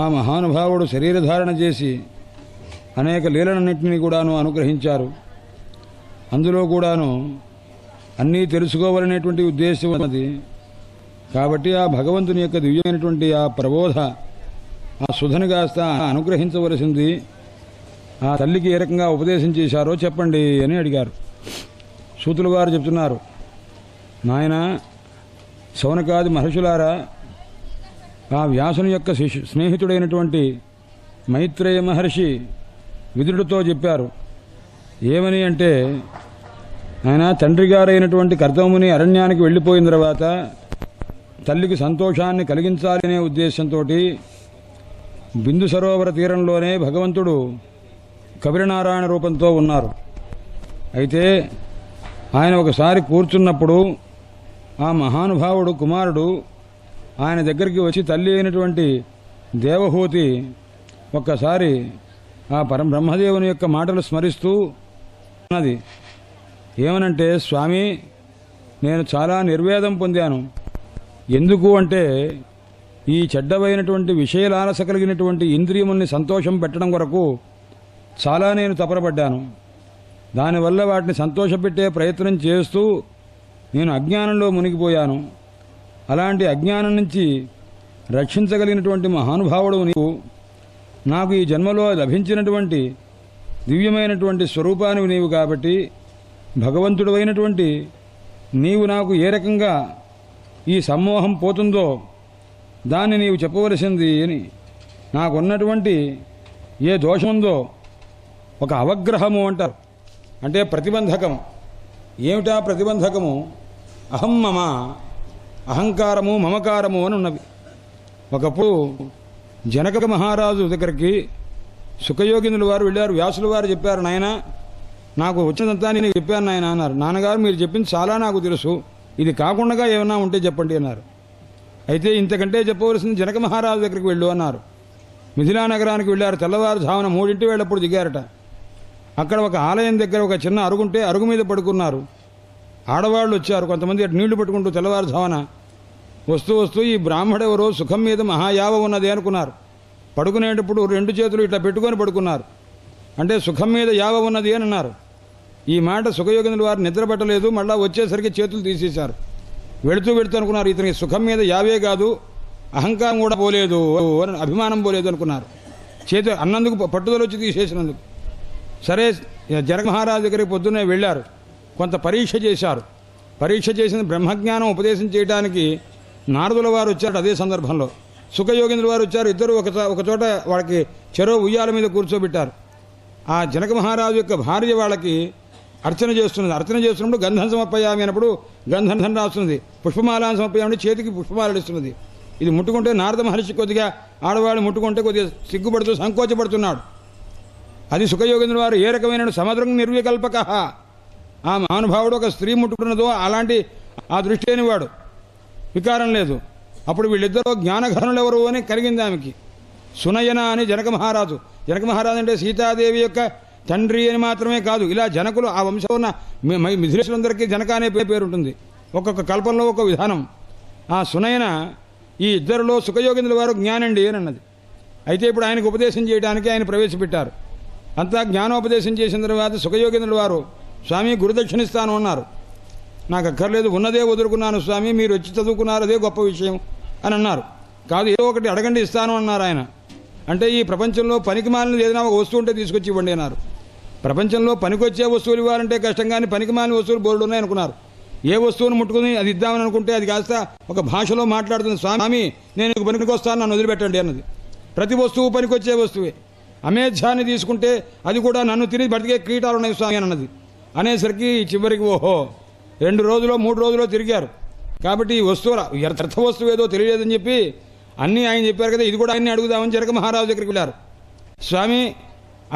Speaker 1: ఆ మహానుభావుడు శరీరధారణ చేసి అనేక లీలలన్నింటినీ కూడాను అనుగ్రహించారు. అందులో కూడాను అన్నీ తెలుసుకోవాలనేటువంటి ఉద్దేశం ఉన్నది. కాబట్టి ఆ భగవంతుని యొక్క దివ్యమైనటువంటి ఆ ప్రబోధ, ఆ సుధని కాస్త అనుగ్రహించవలసింది. ఆ తల్లికి ఏ రకంగా ఉపదేశం చేశారో చెప్పండి అని అడిగారు. సూతులు వారు చెప్తున్నారు, నాయన శౌనకాది మహర్షులారా, ఆ వ్యాసుని యొక్క స్నేహితుడైనటువంటి మైత్రేయ మహర్షి విదురుడితో చెప్పారు. ఏమని అంటే, ఆయన తండ్రి గారైనటువంటి కర్దముని అరణ్యానికి వెళ్ళిపోయిన తర్వాత తల్లికి సంతోషాన్ని కలిగించాలనే ఉద్దేశంతో బిందు సరోవర తీరంలోనే భగవంతుడు కబిరనారాయణ రూపంతో ఉన్నారు. అయితే ఆయన ఒకసారి కూర్చున్నప్పుడు ఆ మహానుభావుడు కుమారుడు ఆయన దగ్గరికి వచ్చి తల్లి అయినటువంటి దేవహూతి ఒక్కసారి ఆ పరబ్రహ్మదేవుని యొక్క మాటలు స్మరిస్తూ ఉన్నది. ఏమనంటే, స్వామి నేను చాలా నిర్వేదం పొందాను. ఎందుకు అంటే ఈ చెడ్డవైనటువంటి విషయలాలస కలిగినటువంటి ఇంద్రియముల్ని సంతోషం పెట్టడం కొరకు చాలా నేను తపనపడ్డాను. దానివల్ల వాటిని సంతోషపెట్టే ప్రయత్నం చేస్తూ నేను అజ్ఞానంలో మునిగిపోయాను. అలాంటి అజ్ఞానం నుంచి రక్షించగలిగినటువంటి మహానుభావుడు నీవు. నాకు ఈ జన్మలో లభించినటువంటి దివ్యమైనటువంటి స్వరూపానివి నీవు. కాబట్టి భగవంతుడు అయినటువంటి నీవు నాకు ఏ రకంగా ఈ సమ్మోహం పోతుందో దాన్ని నీవు చెప్పవలసింది అని. నాకున్నటువంటి ఏ దోషముందో, ఒక అవగ్రహము అంటారు, అంటే ప్రతిబంధకము. ఏమిటా ప్రతిబంధకము? అహం మమ, అహంకారము మమకారము అని ఉన్నవి. ఒకప్పుడు జనక మహారాజు దగ్గరికి సుఖయోగినుల వారు వెళ్ళారు. వ్యాసుల వారు చెప్పారు, నాయన నాకు వచ్చినంతా నేను చెప్పాను నాయన అన్నారు. నాన్నగారు మీరు చెప్పింది చాలా నాకు తెలుసు, ఇది కాకుండా ఏమన్నా ఉంటే చెప్పండి అన్నారు. అయితే ఇంతకంటే చెప్పవలసింది జనక మహారాజు దగ్గరికి వెళ్ళు అన్నారు. మిథిలా నగరానికి వెళ్ళారు. తెల్లవారుజామున 3 వేళప్పుడు దిగారట. అక్కడ ఒక ఆలయం దగ్గర ఒక చిన్న అరుగుంటే అరుగు మీద పడుకున్నారు. ఆడవాళ్ళు వచ్చారు కొంతమంది, అటు నీళ్లు పట్టుకుంటూ తెల్లవారుజామున వస్తూ వస్తూ ఈ బ్రాహ్మడెవరో సుఖం మీద మహాయావ ఉన్నది అనుకున్నారు. పడుకునేటప్పుడు 2 చేతులు ఇట్లా పెట్టుకొని పడుకున్నారు. అంటే సుఖం మీద యావ ఉన్నది అని అన్నారు. ఈ మాట సుఖయోగినుల వారు నిద్రపట్టలేదు. మళ్ళా వచ్చేసరికి చేతులు తీసేశారు. వెళుతూ అనుకున్నారు, ఇతనికి సుఖం మీద యావే కాదు అహంకారం కూడా పోలేదు అని, అభిమానం పోలేదు అనుకున్నారు. చేతి అన్నందుకు పట్టుదల వచ్చి తీసేసినందుకు. సరే, జనక మహారాజు దగ్గరికి పొద్దున్నే వెళ్ళారు. కొంత పరీక్ష చేశారు. పరీక్ష చేసిన బ్రహ్మజ్ఞానం ఉపదేశం చేయడానికి నారదుల వారు వచ్చారు. అదే సందర్భంలో సుఖయోగేంద్రుల వారు వచ్చారు. ఇద్దరు ఒక చోట వాళ్ళకి చెరో ఉయ్యాల మీద కూర్చోబెట్టారు. ఆ జనక మహారాజు యొక్క భార్య వాళ్ళకి అర్చన చేస్తున్నది. అర్చన చేస్తున్నప్పుడు గంధం సమర్పయామి అన్నప్పుడు గంధం రాస్తున్నది. పుష్పమాలను సమర్పయామి చేతికి పుష్పమాలలు ఇస్తున్నది. ఇది ముట్టుకుంటే నారద మహర్షి కొద్దిగా ఆడవాళ్ళు ముట్టుకుంటే కొద్దిగా సిగ్గుపడుతూ సంకోచపడుతున్నాడు. అది సుఖయోగేంద్రుల వారు ఏ రకమైన సముద్రం నిర్వికల్పక, ఆ మహానుభావుడు ఒక స్త్రీ ముట్టుకున్నదో అలాంటి ఆ దృష్టి లేనివాడు, వికారం లేదు. అప్పుడు వీళ్ళిద్దరూ జ్ఞానఘనులు ఎవరు అని కలిగింది ఆమెకి. సునయన అని జనక మహారాజు. జనక మహారాజు అంటే సీతాదేవి యొక్క తండ్రి అని మాత్రమే కాదు, ఇలా జనకులు ఆ వంశంలో ఉన్న మిథిలేశ్వరులందరికీ జనక అనే పేరు ఉంటుంది. ఒక్కొక్క కల్పంలో ఒక విధానం. ఆ సునయన ఈ ఇద్దరిలో సుఖయోగేంద్రుల వారు జ్ఞానండి అని అన్నది. అయితే ఇప్పుడు ఆయనకు ఉపదేశం చేయడానికి ఆయన ప్రవేశపెట్టారు. అంతా జ్ఞానోపదేశం చేసిన తర్వాత సుఖయోగేంద్రుల వారు స్వామి గురుదక్షిణిస్తాను అన్నారు. నాకు అక్కర్లేదు, ఉన్నదే వదులుకున్నాను స్వామి, మీరు వచ్చి చదువుకున్నారు, అదే గొప్ప విషయం అని అన్నారు. కాదు, ఏదో ఒకటి అడగండి ఇస్తాను అన్నారు ఆయన. అంటే ఈ ప్రపంచంలో పనికి మాలినది ఏదైనా ఒక వస్తువు ఉంటే తీసుకొచ్చి ఇవ్వండి అన్నారు. ప్రపంచంలో పనికొచ్చే వస్తువులు ఇవ్వాలంటే కష్టం, కానీ పనికి మాలిన వస్తువులు బోర్డు ఉన్నాయి అనుకున్నారు. ఏ వస్తువును ముట్టుకుని అది ఇద్దామని అనుకుంటే అది కాస్త ఒక భాషలో మాట్లాడుతుంది. స్వామి నేను పనికి వస్తాను, నన్ను వదిలిపెట్టండి అన్నది. ప్రతి వస్తువు పనికొచ్చే వస్తువే. అమేధ్యాన్ని తీసుకుంటే అది కూడా నన్ను తిని బతికే కీటాలు ఉన్నాయి స్వామి అని అన్నది. అనేసరికి చివరికి ఓహో 2 రోజులో 3 రోజులో తిరిగారు. కాబట్టి ఈ వస్తువుల వ్యర్థ వస్తువు ఏదో తెలియలేదని చెప్పి అన్నీ ఆయన చెప్పారు కదా, ఇది కూడా ఆయన్ని అడుగుదామని జనక మహారాజు దగ్గరికి వెళ్ళారు. స్వామి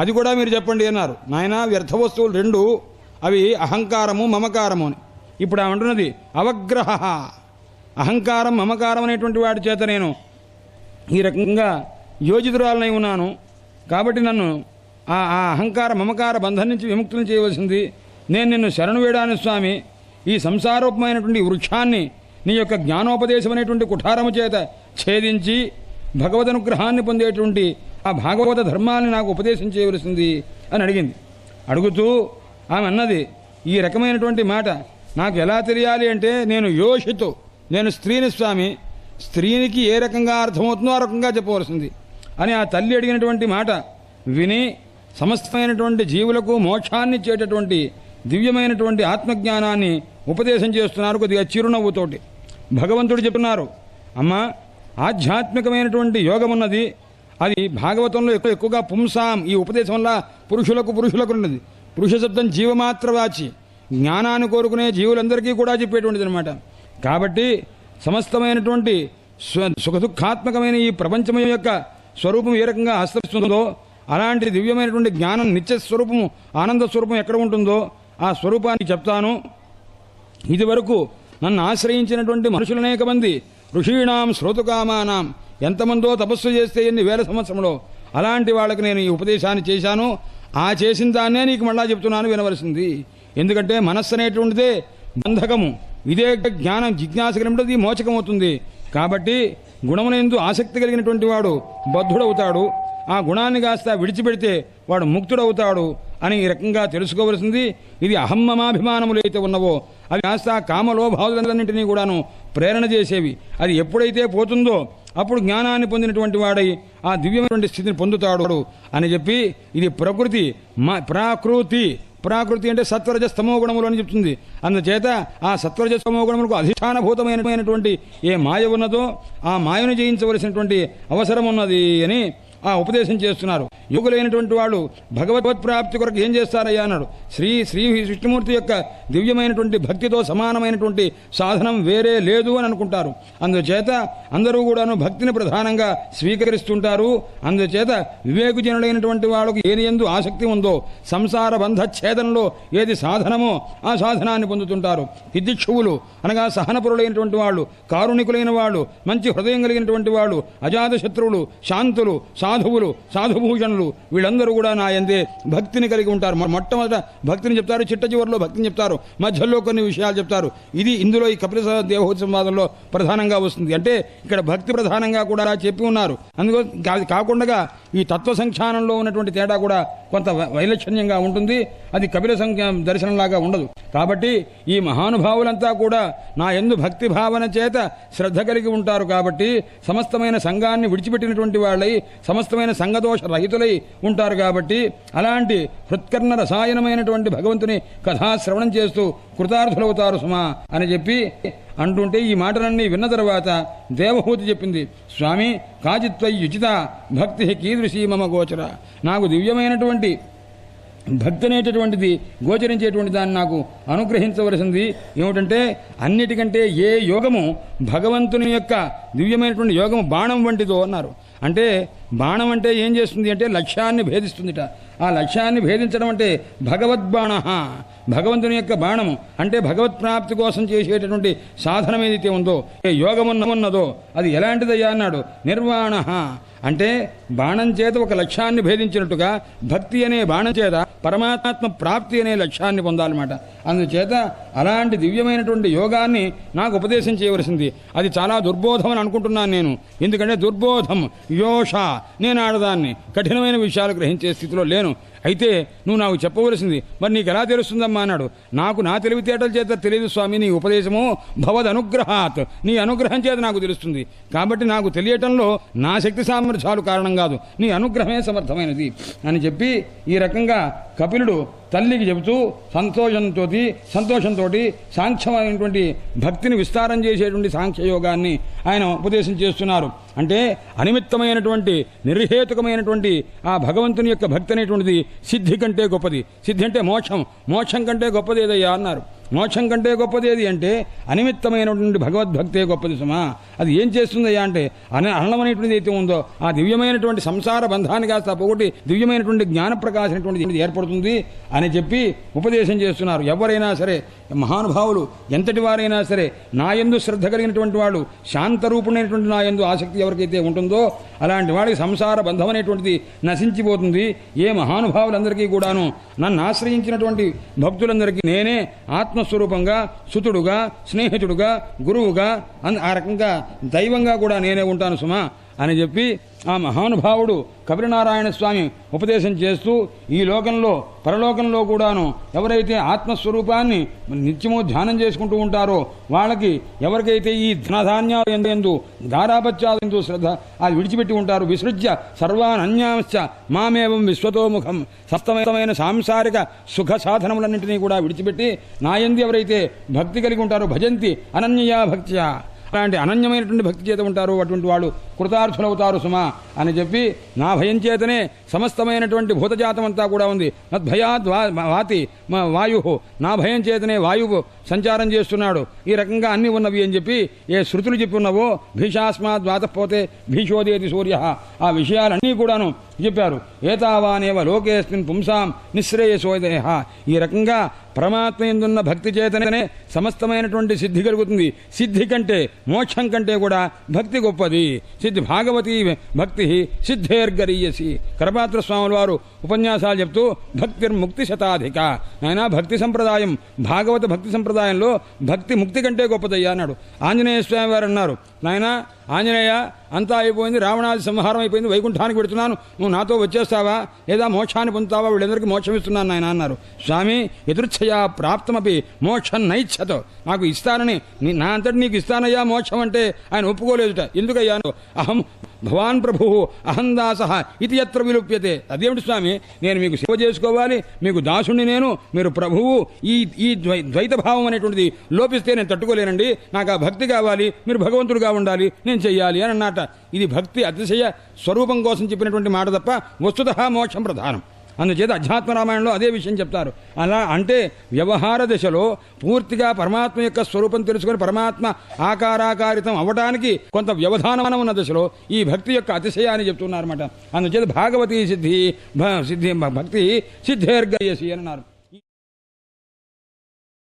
Speaker 1: అది కూడా మీరు చెప్పండి అన్నారు. నాయన వ్యర్థ వస్తువులు 2, అవి అహంకారము మమకారము అని. ఇప్పుడు అంటున్నది అవగ్రహ, అహంకారం మమకారం అనేటువంటి వాడి చేత నేను ఈ రకంగా యోజితురాలనై ఉన్నాను. కాబట్టి నన్ను ఆ అహంకార మమకార బంధం నుంచి విముక్తులను చేయవలసింది. నేను నిన్ను శరణు వేడాను స్వామి. ఈ సంసారూపమైనటువంటి వృక్షాన్ని నీ యొక్క జ్ఞానోపదేశం అనేటువంటి కుఠారము చేత ఛేదించి భగవదనుగ్రహాన్ని పొందేటువంటి ఆ భాగవత ధర్మాన్ని నాకు ఉపదేశం చేయవలసింది అని అడిగింది. అడుగుతూ ఆమె అన్నది ఈ రకమైనటువంటి మాట నాకు ఎలా తెలియాలి అంటే, నేను యోషితు, నేను స్త్రీని స్వామి, స్త్రీనికి ఏ రకంగా అర్థమవుతుందో ఆ రకంగా చెప్పవలసింది అని ఆ తల్లి అడిగినటువంటి మాట విని సమస్తమైనటువంటి జీవులకు మోక్షాన్ని ఇచ్చేటటువంటి దివ్యమైనటువంటి ఆత్మజ్ఞానాన్ని ఉపదేశం చేస్తున్నారు కొద్దిగా చిరునవ్వుతోటి. భగవంతుడు చెప్తున్నారు, అమ్మ ఆధ్యాత్మికమైనటువంటి యోగం ఉన్నది, అది భాగవతంలో ఎక్కువగా పుంసాం, ఈ ఉపదేశం వల్ల పురుషులకు ఉన్నది. పురుష శబ్దం జీవమాత్రవాచి, జ్ఞానాన్ని కోరుకునే జీవులందరికీ కూడా చెప్పేటువంటిది అనమాట. కాబట్టి సమస్తమైనటువంటి సుఖదుఖాత్మకమైన ఈ ప్రపంచం యొక్క స్వరూపం ఏ రకంగా హస్తమిస్తుందో అలాంటి దివ్యమైనటువంటి జ్ఞానం నిత్య స్వరూపము ఆనంద స్వరూపం ఎక్కడ ఉంటుందో ఆ స్వరూపాన్ని చెప్తాను. ఇదివరకు నన్ను ఆశ్రయించినటువంటి మనుషులు అనేక మంది, ఋషీణాం శ్రోతుకామానాం, ఎంతమందో తపస్సు చేస్తే ఎన్ని వేల సంవత్సరంలో, అలాంటి వాళ్ళకి నేను ఈ ఉపదేశాన్ని చేశాను. ఆ చేసిన దాన్నే నీకు మళ్ళా చెప్తున్నాను, వినవలసింది. ఎందుకంటే మనస్సు అనేటువంటిదే బంధకము, ఇదే జ్ఞానం జిజ్ఞాస కలిగినది మోచకమవుతుంది. కాబట్టి గుణమునందు ఆసక్తి కలిగినటువంటి వాడు బద్ధుడవుతాడు, ఆ గుణాన్ని కాస్త విడిచిపెడితే వాడు ముక్తుడవుతాడు అని ఈ రకంగా తెలుసుకోవలసింది. ఇది అహమ్మమాభిమానములు అయితే ఉన్నవో అవి కాస్త కామలోభావులన్నింటినీ కూడాను ప్రేరణ చేసేవి. అది ఎప్పుడైతే పోతుందో అప్పుడు జ్ఞానాన్ని పొందినటువంటి వాడై ఆ దివ్యమైనటువంటి స్థితిని పొందుతాడు అని చెప్పి, ఇది ప్రకృతి ప్రాకృతి అంటే సత్వరజస్తమో గుణములు అని చెప్తుంది. అందుచేత ఆ సత్వరజస్తమో గుణములకు అధిష్టానభూతమైనటువంటి ఏ మాయ ఉన్నదో ఆ మాయను జయించవలసినటువంటి అవసరం ఉన్నది అని ఆ ఉపదేశం చేస్తున్నారు. యోగులైనటువంటి వాళ్ళు భగవత్ప్రాప్తి కొరకు ఏం చేస్తారయ్యా అన్నాడు. శ్రీ విష్ణుమూర్తి యొక్క దివ్యమైనటువంటి భక్తితో సమానమైనటువంటి సాధనం వేరే లేదు అని అనుకుంటారు. అందుచేత అందరూ కూడాను భక్తిని ప్రధానంగా స్వీకరిస్తుంటారు. అందుచేత వివేకజనులైనటువంటి వాళ్ళకు ఏది యందు ఆసక్తి ఉందో, సంసార బంధ ఛేదనలో ఏది సాధనమో ఆ సాధనాన్ని పొందుతుంటారు. హిద్దిక్షువులు అనగా సహనపరులైనటువంటి వాళ్ళు, కారుణికులైన వాళ్ళు, మంచి హృదయం కలిగినటువంటి వాళ్ళు, అజాత శత్రువులు, శాంతులు, సాధువులు, సాధుభూషణులు, వీళ్ళందరూ కూడా నా యందే భక్తిని కలిగి ఉంటారు. మొట్టమొదట భక్తిని చెప్తారు, చిట్ట చివరిలో భక్తిని చెప్తారు, మధ్యలో కొన్ని విషయాలు చెప్తారు. ఇది ఇందులో ఈ కపిల దేవహూతి సంవాదంలో ప్రధానంగా వస్తుంది. అంటే ఇక్కడ భక్తి ప్రధానంగా కూడా చెప్పి ఉన్నారు. అందుకో కాకుండా ఈ తత్వ సంఖ్యానంలో ఉన్నటువంటి తేడా కూడా కొంత వైలక్షణ్యంగా ఉంటుంది. అది కపిల దర్శనంలాగా ఉండదు. కాబట్టి ఈ మహానుభావులంతా కూడా నా యందు భక్తి భావన చేత శ్రద్ధ కలిగి ఉంటారు. కాబట్టి సమస్తమైన సంఘాన్ని విడిచిపెట్టినటువంటి వాళ్ళై సమస్తమైన సంగదోష రహితులై ఉంటారు. కాబట్టి అలాంటి హృత్కర్ణ రసాయనమైనటువంటి భగవంతుని కథాశ్రవణం చేస్తూ కృతార్థులవుతారు సుమా అని చెప్పి అంటుంటే ఈ మాటలన్నీ విన్న తర్వాత దేవహూతి చెప్పింది, స్వామి కాచిత్వయుచిత భక్తి కీదృశీ మమ గోచర, నాకు దివ్యమైనటువంటి భక్తి అనేటటువంటిది గోచరించేటువంటి దాన్ని నాకు అనుగ్రహించవలసింది. ఏమిటంటే అన్నిటికంటే ఏ యోగము భగవంతుని యొక్క దివ్యమైనటువంటి యోగము బాణం వంటిదో అన్నారు. అంటే బాణం అంటే ఏం చేస్తుంది అంటే లక్ష్యాన్ని భేదిస్తుందిట. ఆ లక్ష్యాన్ని భేదించడం అంటే భగవద్బాణ, భగవంతుని యొక్క బాణము అంటే భగవత్ ప్రాప్తి కోసం చేసేటటువంటి సాధనం ఏదైతే ఉందో, ఏ యోగమున్నదో అది ఎలాంటిదయ్యా అన్నాడు. నిర్వాణ అంటే బాణం చేత ఒక లక్ష్యాన్ని భేదించినట్టుగా భక్తి అనే బాణం చేత పరమాత్మ ప్రాప్తి అనే లక్ష్యాన్ని పొందాలన్నమాట. అందుచేత అలాంటి దివ్యమైనటువంటి యోగాన్ని నాకు ఉపదేశం చేయవలసింది. అది చాలా దుర్బోధం అని అనుకుంటున్నాను నేను. ఎందుకంటే దుర్బోధం యోష, నేను ఆడదాన్ని కఠినమైన విషయాలు గ్రహించే స్థితిలో లేను. అయితే నువ్వు నాకు చెప్పవలసింది. మరి నీకు ఎలా తెలుస్తుందమ్మా అన్నాడు. నాకు నా తెలివితేటల చేత తెలియదు స్వామి, నీ ఉపదేశము భవద్ అనుగ్రహాత్, నీ అనుగ్రహం చేత నాకు తెలుస్తుంది. కాబట్టి నాకు తెలియటంలో నా శక్తి సామర్థ్యాలు కారణం కాదు, నీ అనుగ్రహమే సమర్థమైనది అని చెప్పి ఈ రకంగా కపిలుడు తల్లికి చెబుతూ సంతోషంతో సాంఖ్యమైనటువంటి భక్తిని విస్తారం చేసేటువంటి సాంఖ్యయోగాన్ని ఆయన ఉపదేశం చేస్తున్నారు. అంటే అనిమిత్తమైనటువంటి నిర్హేతుకమైనటువంటి ఆ భగవంతుని యొక్క భక్తి అనేటువంటిది సిద్ధి కంటే గొప్పది. సిద్ధి అంటే మోక్షం కంటే గొప్పది ఏదయ్యా అన్నారు. మోక్షం కంటే గొప్పది ఏది అంటే అనిమిత్తమైనటువంటి భగవద్భక్తే గొప్పది సుమా. అది ఏం చేస్తుందయ్యా అంటే అన్నమైనటువంటిది అయితే ఉందో ఆ దివ్యమైనటువంటి సంసార బంధాన్ని కాస్త పోగొట్టి దివ్యమైనటువంటి జ్ఞానప్రకాశమైనటువంటి ఏర్పడుతుంది అని చెప్పి ఉపదేశం చేస్తున్నారు. ఎవరైనా సరే మహానుభావులు ఎంతటి వారైనా సరే నా యందు శ్రద్ధ కలిగినటువంటి వాడు, శాంతరూపుడైనటువంటి నా యందు ఆసక్తి ఎవరికైతే ఉంటుందో అలాంటి వాడికి సంసార బంధం అనేటువంటిది నశించిపోతుంది. ఏ మహానుభావులందరికీ కూడాను నన్ను ఆశ్రయించినటువంటి భక్తులందరికీ నేనే ఆత్మస్వరూపంగా, సుతుడుగా, స్నేహితుడుగా, గురువుగా, ఆ రకంగా దైవంగా కూడా నేనే ఉంటాను సుమా అని చెప్పి ఆ మహానుభావుడు కపిలనారాయణ స్వామి ఉపదేశం చేస్తూ ఈ లోకంలో పరలోకంలో కూడాను ఎవరైతే ఆత్మస్వరూపాన్ని నిత్యము ధ్యానం చేసుకుంటూ ఉంటారో వాళ్ళకి ఎవరికైతే ఈ ధనధాన్యాలు ధారాపత్యాలు శ్రద్ధ అది విడిచిపెట్టి ఉంటారు. విసృజ్య సర్వానన్యాంశ్చ మామేవం విశ్వతోముఖం, సప్తమైన సాంసారిక సుఖ సాధనములన్నింటినీ కూడా విడిచిపెట్టి నాయందు ఎవరైతే భక్తి కలిగి ఉంటారో భజంతి అనన్యయా భక్త్యా, అలాంటి అనన్యమైనటువంటి భక్తి చేత ఉంటారు అటువంటి వాళ్ళు కృతార్థులవుతారు సుమా అని చెప్పి నా భయం చేతనే సమస్తమైనటువంటి భూతజాతం అంతా కూడా ఉంది. మద్భయాద్ వాతి వాయు, నా భయం చేతనే వాయువు సంచారం చేస్తున్నాడు. ఈ రకంగా అన్నీ ఉన్నవి అని చెప్పి ఏ శృతులు చెప్పి ఉన్నవో భీషాస్మాద్ వాతపోతే భీషోదేతి సూర్య, ఆ విషయాలన్నీ కూడాను చెప్పారు. ఏతావానేవ లోకేస్మిన్ పుంసాం నిశ్రేయసోదేహ, ఈ రకంగా పరమాత్మ యందున్న భక్తి చేతనే సమస్తమైనటువంటి సిద్ధి కలుగుతుంది. సిద్ధి కంటే మోక్షం కంటే కూడా భక్తి గొప్పది. సిద్ధి భాగవతీ భక్తి సిద్ధేర్గరీయసి. కరపాత్ర స్వాముల వారు ఉపన్యాసాలు చెప్తూ భక్తిర్ముక్తి శతాధిక, నాయన భక్తి సంప్రదాయం భాగవత భక్తి సంప్రదాయంలో భక్తి ముక్తి కంటే గొప్పదయ్యా అన్నాడు. ఆంజనేయ స్వామి వారు అన్నారు, నాయన ఆంజనేయ అంతా అయిపోయింది, రావణాది సంహారం అయిపోయింది, వైకుంఠానికి పెడుతున్నాను, నువ్వు నాతో వచ్చేస్తావా లేదా మోక్షాన్ని పొందుతావా, వీళ్ళందరికీ మోక్షం ఇస్తున్నాను నాయన అన్నారు. స్వామి ఎదుర్ఛయా ప్రాప్తమపి మోక్షం నైచ్ఛతో, నాకు ఇస్తానని నా అంతటి నీకు ఇస్తానయ్యా మోక్షం అంటే ఆయన ఒప్పుకోలేదుట. ఎందుకయ్యా? అహం భవాన్ ప్రభు అహం దాస ఇది ఎత్ర విలుప్యతే. అదేమిటి స్వామి, నేను మీకు సేవ చేసుకోవాలి, మీకు దాసుని నేను, మీరు ప్రభువు, ఈ ద్వైత భావం అనేటువంటిది లోపిస్తే నేను తట్టుకోలేనండి, నాకు ఆ భక్తి కావాలి, మీరు భగవంతుడుగా ఉండాలి, నేను చెయ్యాలి అని అన్నమాట. ఇది భక్తి అతిశయ స్వరూపం కోసం చెప్పినటువంటి మాట తప్ప వస్తుతః మోక్షం ప్రధానం. అందుచేత అధ్యాత్మ రామాయణంలో అదే విషయం చెప్తారు. అలా అంటే వ్యవహార దశలో పూర్తిగా పరమాత్మ యొక్క స్వరూపం తెలుసుకొని పరమాత్మ ఆకారాకారితం అవ్వడానికి కొంత వ్యవధానం ఉన్న దశలో ఈ భక్తి యొక్క అతిశయాన్ని చెప్తున్నారన్నమాట. అందుచేత భాగవతీ సిద్ధి భక్తి సిద్ధేర్గయసి అని అన్నారు.